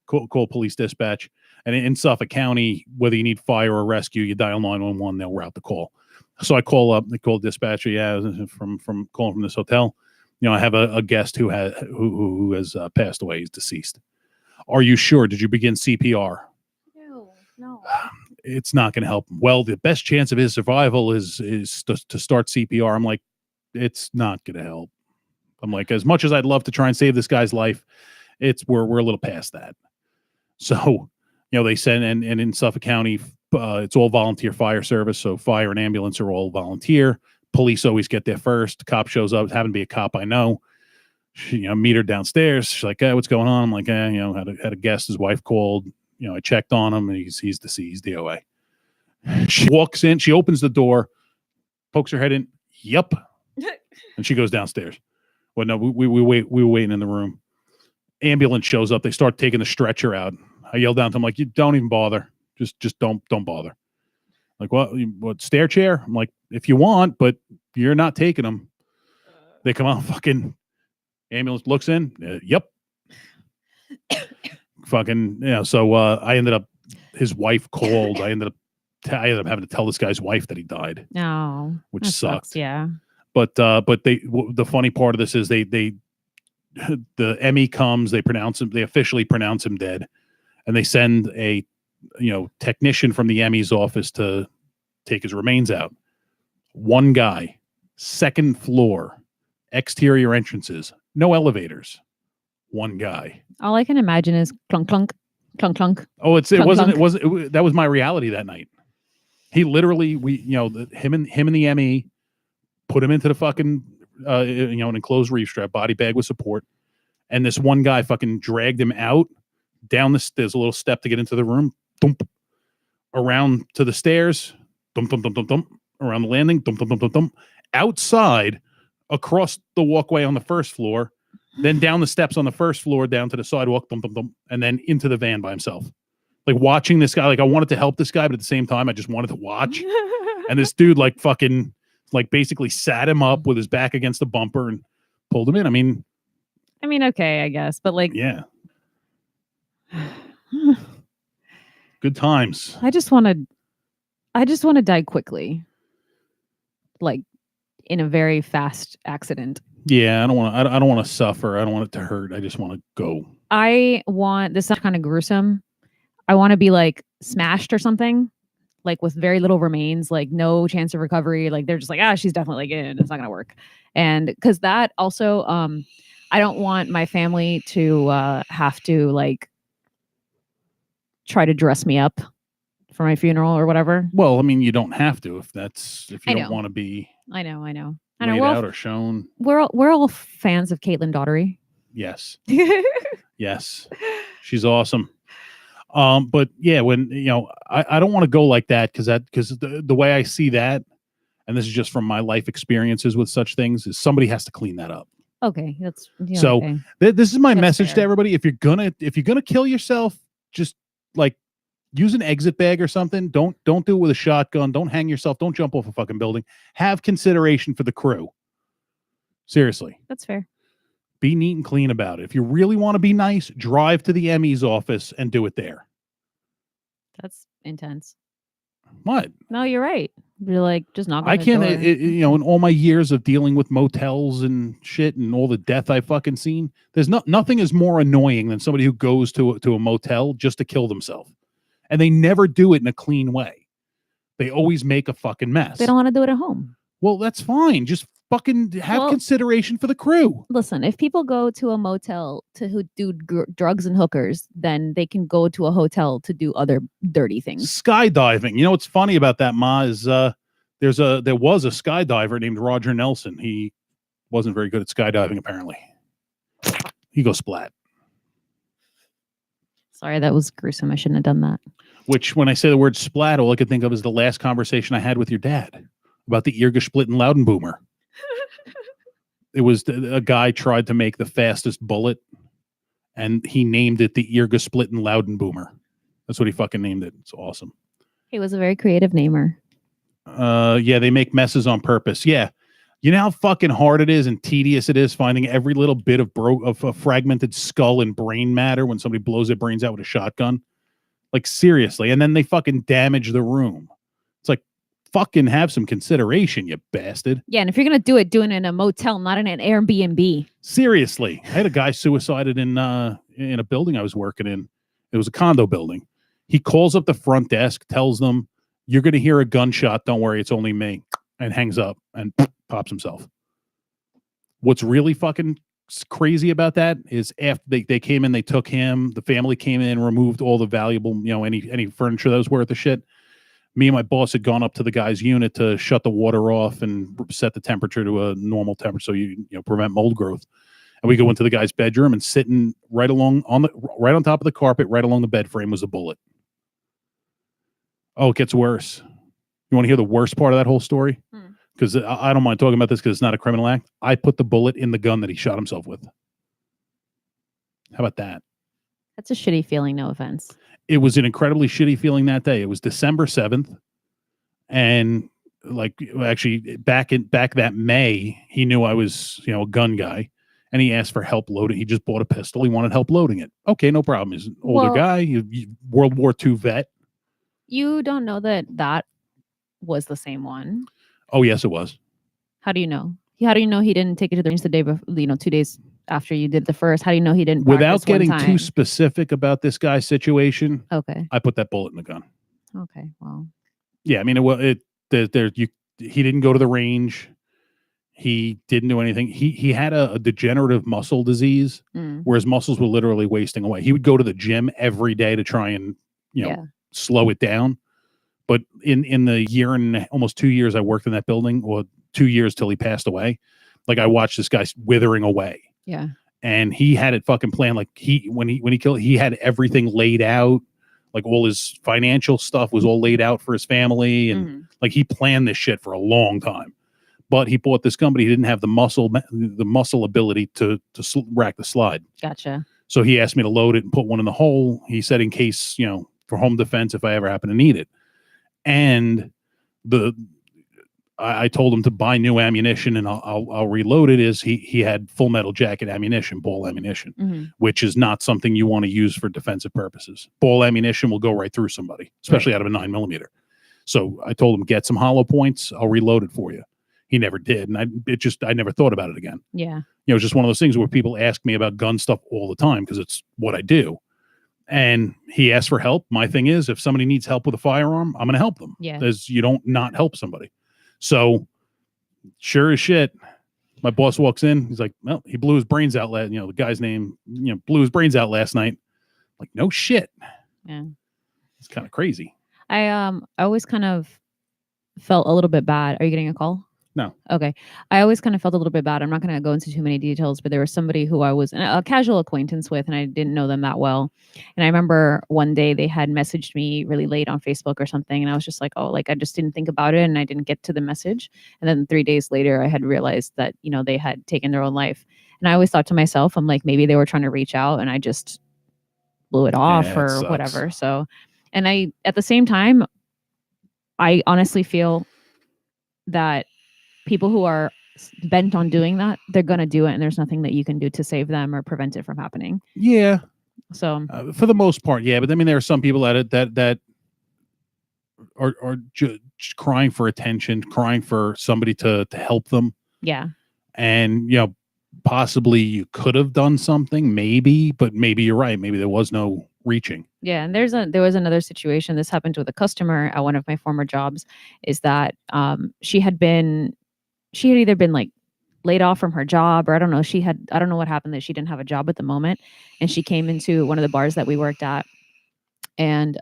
call police dispatch, and in Suffolk County, whether you need fire or rescue, you dial 911, they'll route the call. So I call up, they call dispatcher. Yeah, from calling from this hotel. I have a guest who has passed away. He's deceased. Are you sure? Did you begin CPR? No. It's not going to help him. Well, the best chance of his survival is to start CPR. I'm like, it's not going to help. I'm like, as much as I'd love to try and save this guy's life, we're a little past that. So, they send, and in Suffolk County, it's all volunteer fire service. So fire and ambulance are all volunteer. Police always get there first. Cop shows up. Happened to be a cop I know. She, meet her downstairs. She's like, what's going on? I'm like, had a guest. His wife called. I checked on him, and he's deceased. DOA. She walks in. She opens the door, pokes her head in. Yep. And she goes downstairs. Well, no, we were waiting in the room. Ambulance shows up. They start taking the stretcher out. I yelled down to them, like, you don't even bother. Just don't bother. Like, what stair chair? I'm like, if you want, but you're not taking them. They come out, fucking ambulance looks in. Yep. Fucking, so I ended up, his wife called. I ended up having to tell this guy's wife that he died. No. Which sucked. Yeah. But the funny part of this is the ME comes, they officially pronounce him dead, and they send a technician from the ME's office to take his remains out. One guy, second floor, exterior entrances, no elevators. One guy. All I can imagine is clunk clunk clunk clunk. Oh, that was my reality that night. He literally, him and the ME put him into the fucking an enclosed reef strap, body bag with support, and this one guy fucking dragged him out down there's a little step to get into the room, thump, around to the stairs, thump, thump, thump, thump, thump, around the landing, thump, thump, thump, thump, thump, outside, across the walkway on the first floor, then down the steps on the first floor, down to the sidewalk, thump, thump, thump, and then into the van by himself. Like, watching this guy, like, I wanted to help this guy, but at the same time, I just wanted to watch. And this dude, like, fucking, like, basically sat him up with his back against the bumper and pulled him in. I mean, okay, I guess, but like, yeah. Good times. I just want to die quickly, like in a very fast accident. Yeah, I don't want to suffer. I don't want it to hurt. I just want to go. This sounds kind of gruesome. I want to be like smashed or something, like with very little remains, like no chance of recovery. Like they're just like, she's definitely like in. It's not gonna work. And because that also, I don't want my family to have to like try to dress me up for my funeral or whatever. Well, I mean, you don't have to if you don't want to be. I know. Laid out or shown. We're all fans of Caitlin Daughtery. Yes. Yes. She's awesome. But yeah, when I don't want to go like that because the way I see that, and this is just from my life experiences with such things, is somebody has to clean that up. Okay, that's so. Okay. This is my message fair. to everybody. If you're gonna kill yourself, just like use an exit bag or something. Don't do it with a shotgun. Don't hang yourself. Don't jump off a fucking building. Have consideration for the crew. Seriously. That's fair. Be neat and clean about it. If you really want to be nice, drive to the ME's office and do it there. That's intense. What? No, you're right. You're like, just knock on I the can't, door. in all my years of dealing with motels and shit and all the death I've fucking seen, there's nothing is more annoying than somebody who goes to a motel just to kill themselves. And they never do it in a clean way. They always make a fucking mess. They don't want to do it at home. Well, that's fine. Just fucking have consideration for the crew. Listen, if people go to a motel to do drugs and hookers, then they can go to a hotel to do other dirty things. Skydiving. You know what's funny about that, Ma, is there was a skydiver named Roger Nelson. He wasn't very good at skydiving, apparently. He goes splat. Sorry, that was gruesome. I shouldn't have done that. Which, when I say the word splat, all I could think of is the last conversation I had with your dad about the Irrgesplitten Laudenboomer. It was a guy tried to make the fastest bullet, and he named it the Irrgesplitten Laudenboomer. That's what he fucking named it. It's awesome. He was a very creative namer. Yeah, they make messes on purpose. Yeah. You know how fucking hard it is and tedious it is finding every little bit of a fragmented skull and brain matter when somebody blows their brains out with a shotgun? Like, seriously. And then they fucking damage the room. It's like, fucking have some consideration, you bastard. Yeah, and if you're gonna do it in a motel, not in an Airbnb. Seriously. I had a guy suicided in a building I was working in. It was a condo building. He calls up the front desk, tells them, "You're going to hear a gunshot. Don't worry, it's only me," and hangs up and pops himself. What's really fucking crazy about that is after they came in, they took him, the family came in, removed all the valuable, any furniture that was worth of shit. Me and my boss had gone up to the guy's unit to shut the water off and set the temperature to a normal temperature so you prevent mold growth. And we go into the guy's bedroom, and sitting right on top of the carpet, right along the bed frame, was a bullet. Oh, it gets worse. You want to hear the worst part of that whole story? Because I don't mind talking about this because it's not a criminal act. I put the bullet in the gun that he shot himself with. How about that? That's a shitty feeling, no offense. It was an incredibly shitty feeling that day. It was December 7th. And actually back that May, he knew I was, a gun guy, and he asked for help loading. He just bought a pistol. He wanted help loading it. Okay, no problem. He's an older guy, World War II vet. You don't know that was the same one. Oh, yes, it was. How do you know? How do you know he didn't take it to the range the day before, 2 days after you did the first? How do you know he didn't? Without getting too specific about this guy's situation, okay, I put that bullet in the gun. Okay, well, yeah, I mean, he didn't go to the range. He didn't do anything. He had a degenerative muscle disease where his muscles were literally wasting away. He would go to the gym every day to try and slow it down. But in the year and almost 2 years I worked in that building, or 2 years till he passed away, I watched this guy withering away. Yeah. And he had it fucking planned. When he killed, he had everything laid out. All his financial stuff was all laid out for his family. And he planned this shit for a long time. But he bought this company. He didn't have the muscle ability to rack the slide. Gotcha. So he asked me to load it and put one in the hole. He said, in case, for home defense, if I ever happen to need it. And I told him to buy new ammunition and I'll reload it. He had full metal jacket ammunition, ball ammunition, which is not something you want to use for defensive purposes. Ball ammunition will go right through somebody, especially out of a 9mm. So I told him, get some hollow points. I'll reload it for you. He never did. And I never thought about it again. Yeah. It's just one of those things where people ask me about gun stuff all the time because it's what I do. And he asked for help. My thing is, if somebody needs help with a firearm, I'm going to help them. Yeah. Because you don't not help somebody. So sure as shit, my boss walks in. He's like, well, he blew his brains out. The guy's name, blew his brains out last night. Like, no shit. Yeah. It's kind of crazy. I always kind of felt a little bit bad. Are you getting a call? No. Okay. I always kind of felt a little bit bad. I'm not going to go into too many details, but there was somebody who I was a casual acquaintance with, and I didn't know them that well. And I remember one day they had messaged me really late on Facebook or something. And I was just like, oh, I just didn't think about it. And I didn't get to the message. And then 3 days later, I had realized that, they had taken their own life. And I always thought to myself, I'm like, maybe they were trying to reach out and I just blew it off or whatever. So, and at the same time, I honestly feel that people who are bent on doing that, they're going to do it. And there's nothing that you can do to save them or prevent it from happening. Yeah. So for the most part, yeah. But I mean, there are some people that are just crying for attention, crying for somebody to help them. Yeah. And, possibly you could have done something, maybe, but maybe you're right. Maybe there was no reaching. Yeah. And there was another situation. This happened with a customer at one of my former jobs, is that she had either been laid off from her job, or I don't know what happened, that she didn't have a job at the moment. And she came into one of the bars that we worked at. And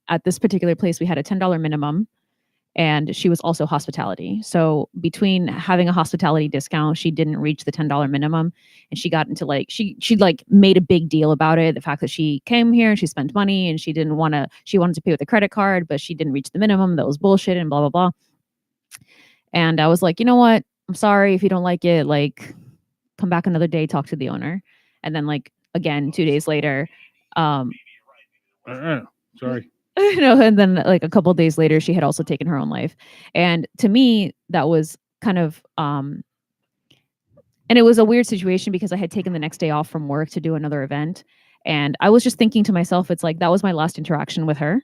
at this particular place, we had a $10 minimum, and she was also hospitality. So between having a hospitality discount, she didn't reach the $10 minimum. And she got into she made a big deal about it. The fact that she came here and she spent money and she wanted to pay with a credit card, but she didn't reach the minimum. That was bullshit and blah, blah, blah. And I was like, you know what? I'm sorry if you don't like it. Come back another day, talk to the owner. And then again, 2 days later, sorry. And then a couple of days later, she had also taken her own life. And to me, that was kind of and it was a weird situation because I had taken the next day off from work to do another event, and I was just thinking to myself, it's like that was my last interaction with her.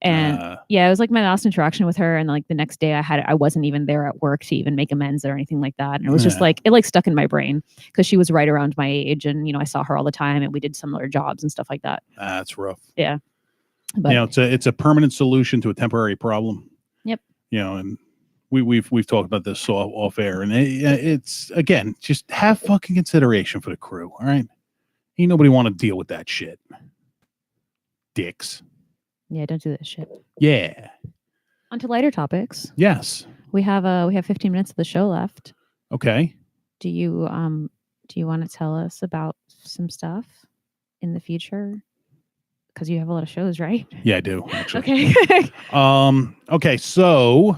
And yeah, it was like my last interaction with her, and like the next day I wasn't even there at work to even make amends or anything like that. And it was just like it like stuck in my brain because she was right around my age, and I saw her all the time, and we did similar jobs and stuff like that. That's rough. Yeah, but it's a permanent solution to a temporary problem. Yep. And we've talked about this off air, and it's again just have fucking consideration for the crew. All right, ain't nobody want to deal with that shit. Dicks. Yeah, don't do that shit. Yeah. On to lighter topics. Yes. We have 15 minutes of the show left. Okay. Do you want to tell us about some stuff in the future? Because you have a lot of shows, right? Yeah, I do, actually. Okay. Okay, so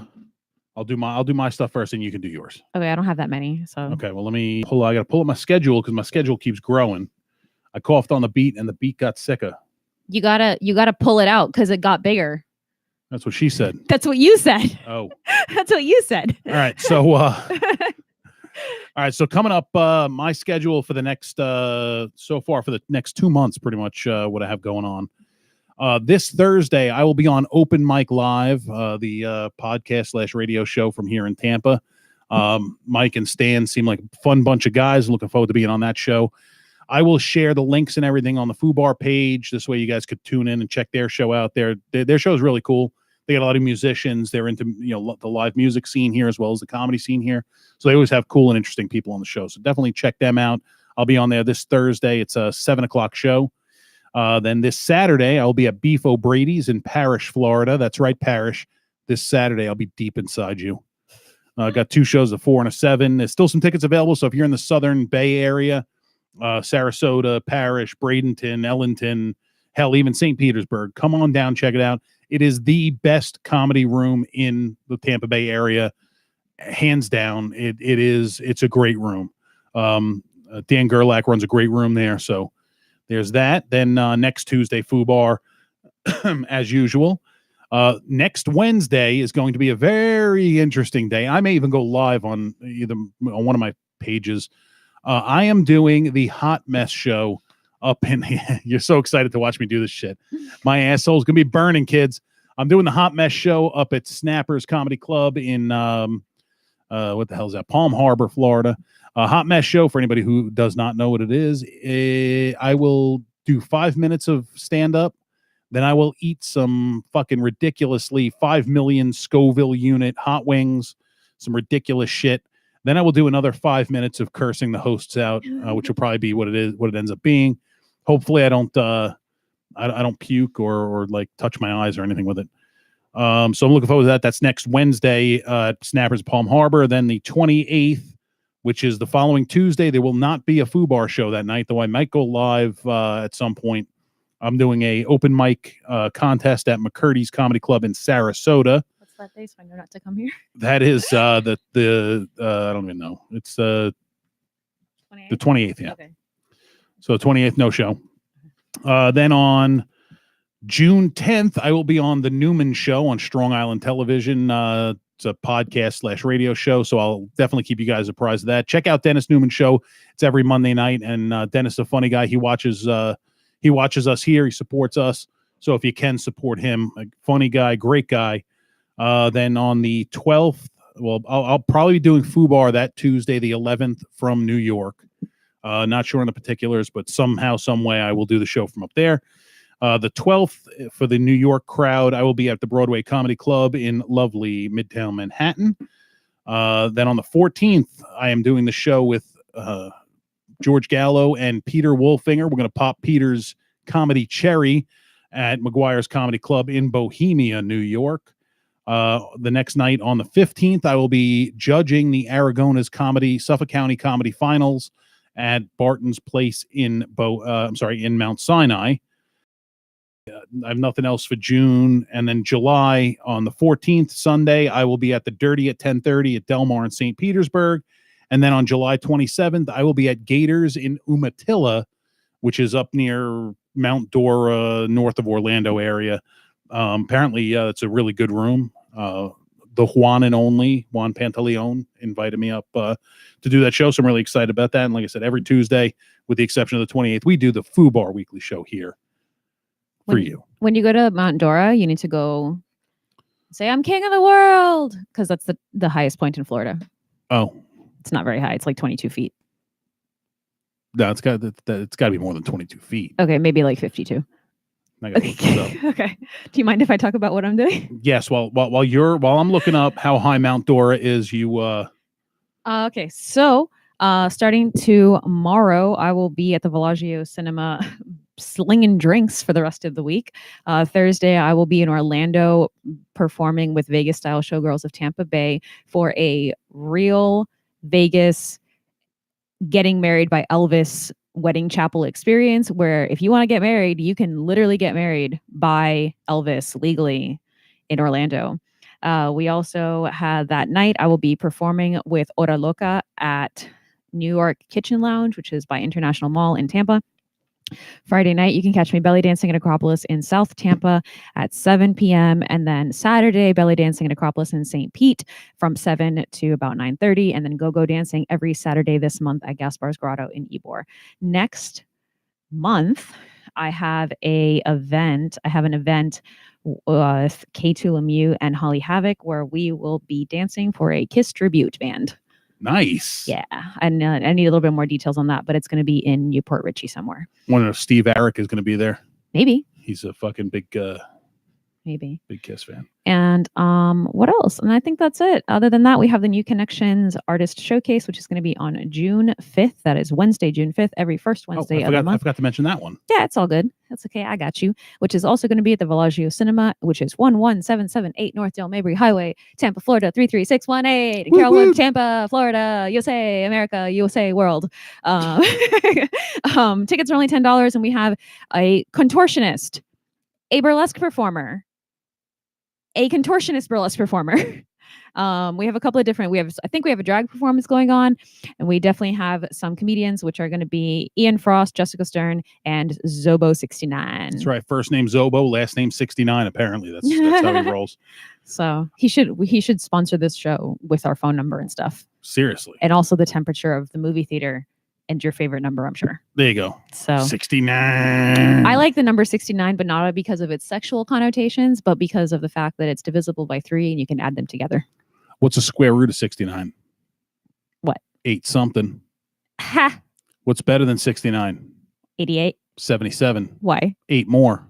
I'll do my stuff first and you can do yours. Okay, I don't have that many. So okay, well I gotta pull up my schedule because my schedule keeps growing. I coughed on the beat and the beat got sicker. You gotta pull it out because it got bigger. That's what she said. That's what you said. Oh. That's what you said. All right. So so coming up, my schedule for the next so far for the next 2 months, pretty much what I have going on. This Thursday, I will be on Open Mic Live, the podcast / radio show from here in Tampa. Mike and Stan seem like a fun bunch of guys. Looking forward to being on that show. I will share the links and everything on the FUBAR page. This way you guys could tune in and check their show out. Their show is really cool. They got a lot of musicians. They're into the live music scene here as well as the comedy scene here. So they always have cool and interesting people on the show. So definitely check them out. I'll be on there this Thursday. It's a 7:00 show. Then this Saturday, I'll be at Beef O'Brady's in Parrish, Florida. That's right, Parrish. This Saturday, I'll be deep inside you. Got 2 shows, a 4 and a 7. There's still some tickets available. So if you're in the Southern Bay area, Sarasota, Parrish, Bradenton, Ellington, hell, even St. Petersburg, come on down, check it out. It is the best comedy room in the Tampa Bay area, hands down. It's a great room. Dan Gerlach runs a great room there, so there's that. Then next Tuesday, FUBAR, as usual. Next Wednesday is going to be a very interesting day. I may even go live on one of my pages. I am doing the Hot Mess show up in you're so excited to watch me do this shit. My asshole's gonna be burning, kids. I'm doing the Hot Mess show up at Snappers Comedy Club in what the hell is that? Palm Harbor, Florida. Hot Mess show, for anybody who does not know what it is. I will do 5 minutes of stand-up, then I will eat some fucking ridiculously 5 million Scoville unit hot wings, some ridiculous shit. Then I will do another 5 minutes of cursing the hosts out, which will probably be what it ends up being. Hopefully I don't puke or like touch my eyes or anything with it. So I'm looking forward to that. That's next Wednesday at Snappers Palm Harbor. Then the 28th, which is the following Tuesday, there will not be a FUBAR show that night, though I might go live at some point. I'm doing a open mic contest at McCurdy's Comedy Club in Sarasota. What's that day so I know not to come here? That is the I don't even know. It's the 28th, yeah. Okay. So 28th, no show. Then on June 10th, I will be on the Newman Show on Strong Island Television. It's a podcast / radio show, so I'll definitely keep you guys apprised of that. Check out Dennis Newman Show. It's every Monday night, and Dennis is a funny guy. He watches us here. He supports us. So if you can support him, a funny guy, great guy. Then on the 12th, well, I'll probably be doing FUBAR that Tuesday, the 11th, from New York. Not sure on the particulars, but somehow, some way, I will do the show from up there. The 12th, for the New York crowd, I will be at the Broadway Comedy Club in lovely Midtown Manhattan. Then on the 14th, I am doing the show with George Gallo and Peter Wolfinger. We're going to pop Peter's comedy cherry at McGuire's Comedy Club in Bohemia, New York. The next night on the 15th, I will be judging the Aragona's Suffolk County Comedy Finals at Barton's Place in Mount Sinai. I have nothing else for June. And then July on the 14th, Sunday, I will be at the Dirty at 10:30 at Del Mar in St. Petersburg. And then on July 27th, I will be at Gators in Umatilla, which is up near Mount Dora, north of Orlando area. Apparently, it's a really good room. the Juan and only Juan Pantaleon invited me up to do that show. So I'm really excited about that. And like I said, every Tuesday, with the exception of the 28th, we do the FUBAR weekly show here for you. When you go to Mount Dora, you need to go say, I'm king of the world, because that's the highest point in Florida. Oh. It's not very high. It's like 22 feet. No, it's got to be more than 22 feet. Okay, maybe like 52. Okay. Okay. Do you mind if I talk about what I'm doing? Yes. While I'm looking up how high Mount Dora is, you. Okay. So, starting tomorrow, I will be at the Bellagio Cinema, slinging drinks for the rest of the week. Thursday, I will be in Orlando performing with Vegas Style Showgirls of Tampa Bay for a real Vegas getting married by Elvis wedding chapel experience, where if you want to get married, you can literally get married by Elvis legally in Orlando. We also had that night, I will be performing with Hora Loca at New York Kitchen Lounge, which is by International Mall in Tampa. Friday night, you can catch me belly dancing at Acropolis in South Tampa at 7 p.m. And then Saturday, belly dancing at Acropolis in St. Pete from 7 to about 9:30. And then go dancing every Saturday this month at Gaspar's Grotto in Ybor. Next month, I have an event with K2 Lemieux and Holly Havoc, where we will be dancing for a Kiss tribute band. Nice. Yeah, and I need a little bit more details on that, but it's going to be in Newport Richie somewhere. Wonder if Steve Arick is going to be there. Maybe. He's a fucking big Maybe. Big Kiss fan. And what else? And I think that's it. Other than that, we have the New Connections Artist Showcase, which is going to be on June 5th. That is Wednesday, June 5th, every first Wednesday of the month. I forgot to mention that one. Yeah, it's all good. That's okay. I got you. Which is also going to be at the Bellagio Cinema, which is 11778 North Del Mabry Highway, Tampa, Florida, 33618. In Carrollwood, Tampa, Florida, USA, America, USA, world. Tickets are only $10, and we have a contortionist, a burlesque performer, a contortionist burlesque performer. We have a couple of different, I think we have a drag performance going on, and we definitely have some comedians, which are going to be Ian Frost, Jessica Stern, and Zobo69. That's right. First name Zobo, last name 69. Apparently that's how he rolls. So he should sponsor this show with our phone number and stuff. Seriously. And also the temperature of the movie theater and your favorite number, I'm sure. There you go. So 69. I like the number 69, but not because of its sexual connotations, but because of the fact that it's divisible by 3 and you can add them together. What's the square root of 69? What? 8 something. Ha! What's better than 69? 88. 77. Why? 8 more.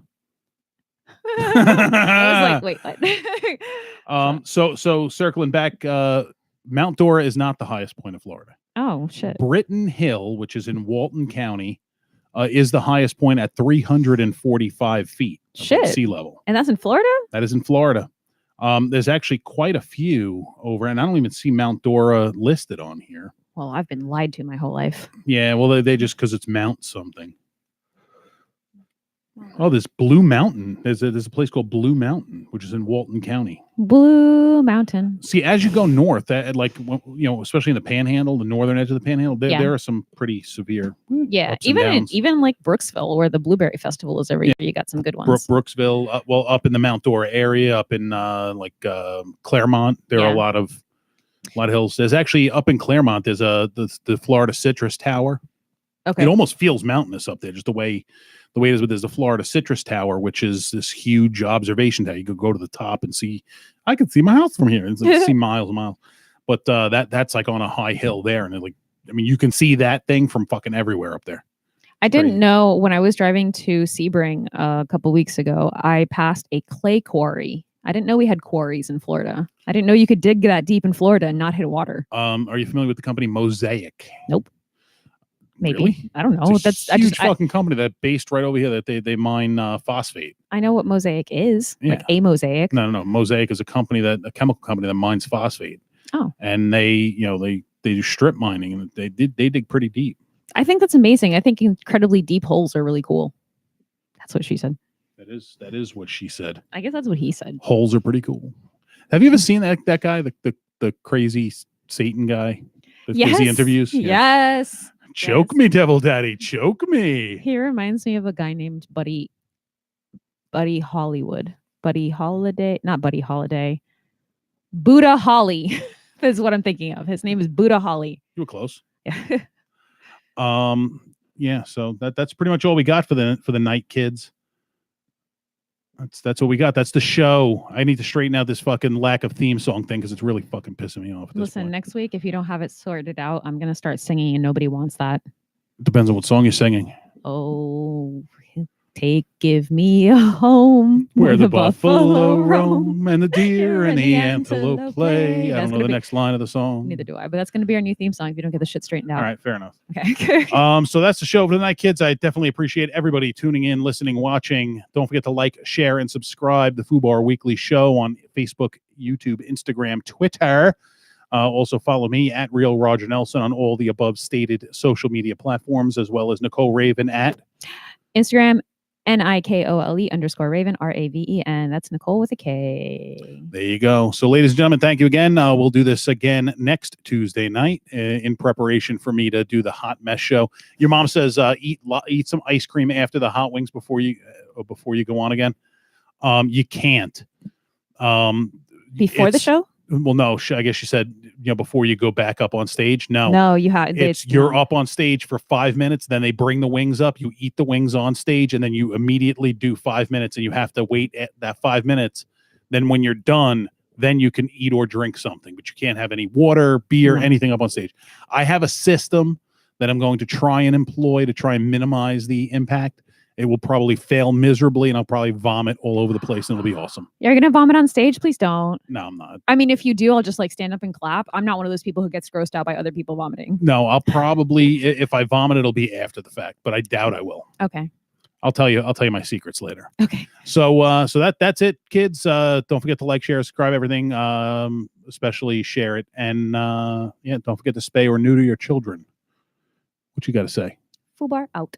I was like, wait, what? So circling back, Mount Dora is not the highest point of Florida. Oh, shit. Britton Hill, which is in Walton County, is the highest point at 345 feet above sea level. And that's in Florida? That is in Florida. There's actually quite a few over, and I don't even see Mount Dora listed on here. Well, I've been lied to my whole life. Yeah, well, they just, because it's Mount something. Oh, there's Blue Mountain. There's a place called Blue Mountain, which is in Walton County. Blue Mountain. See, as you go north, especially in the Panhandle, the northern edge of the Panhandle, there are some pretty severe. Yeah, even like Brooksville, where the Blueberry Festival is every year, you got some good ones. Brooksville, up in the Mount Dora area, up in Claremont, there are a lot of hills. There's actually up in Claremont, there's the Florida Citrus Tower. Okay, it almost feels mountainous up there, just the way it is. But there's the Florida Citrus Tower, which is this huge observation tower. You could go to the top and see. I could see my house from here. It's like see miles and miles. But that's like on a high hill there, and you can see that thing from fucking everywhere up there. I didn't know when I was driving to Sebring a couple weeks ago. I passed a clay quarry. I didn't know we had quarries in Florida. I didn't know you could dig that deep in Florida and not hit water. Are you familiar with the company Mosaic? Nope. Maybe. Really? I don't know. It's a huge fucking company that based right over here that they mine phosphate. I know what Mosaic is. Yeah. Like a Mosaic. No. Mosaic is a chemical company that mines phosphate. Oh. And they do strip mining, and they dig pretty deep. I think that's amazing. I think incredibly deep holes are really cool. That's what she said. That is what she said. I guess that's what he said. Holes are pretty cool. Have you ever seen that guy, the crazy Satan guy? That gives the interviews? Yes. Choke me, Devil Daddy. Choke me. He reminds me of a guy named Buddy Hollywood. Buddy Holiday. Not Buddy Holiday. Buddha Holly is what I'm thinking of. His name is Buddha Holly. You were close. Yeah. Yeah, so that's pretty much all we got for the night, kids. That's what we got. That's the show. I need to straighten out this fucking lack of theme song thing because it's really fucking pissing me off. Listen, next week, if you don't have it sorted out, I'm going to start singing and nobody wants that. Depends on what song you're singing. Oh, give me a home where the buffalo roam and the deer and the antelope play. I don't know the next line of the song. Neither do I, but that's going to be our new theme song if you don't get the shit straightened out. All right, fair enough. Okay. So that's the show for tonight, kids. I definitely appreciate everybody tuning in, listening, watching. Don't forget to like, share, and subscribe the FUBAR Weekly Show on Facebook, YouTube, Instagram, Twitter. Also follow me at Real Roger Nelson on all the above stated social media platforms, as well as Nikole Raven at Instagram, Nikole_Raven, RAVEN. That's Nikole with a K. There you go. So, ladies and gentlemen, thank you again. We'll do this again next Tuesday night in preparation for me to do the hot mess show. Your mom says eat some ice cream after the hot wings before you go on again. You can't. Before the show? Well, no. I guess she said before you go back up on stage. No, you have. You're up on stage for 5 minutes. Then they bring the wings up. You eat the wings on stage, and then you immediately do 5 minutes, and you have to wait at that 5 minutes. Then when you're done, then you can eat or drink something, but you can't have any water, beer, anything up on stage. I have a system that I'm going to try and employ to try and minimize the impact. It will probably fail miserably, and I'll probably vomit all over the place, and it'll be awesome. You're gonna vomit on stage? Please don't. No, I'm not. I mean, if you do, I'll just stand up and clap. I'm not one of those people who gets grossed out by other people vomiting. No, I'll probably, if I vomit, it'll be after the fact, but I doubt I will. Okay. I'll tell you my secrets later. Okay. So that's it, kids. Don't forget to like, share, subscribe, everything. Especially share it, and don't forget to spay or neuter your children. What you got to say? FUBAR out.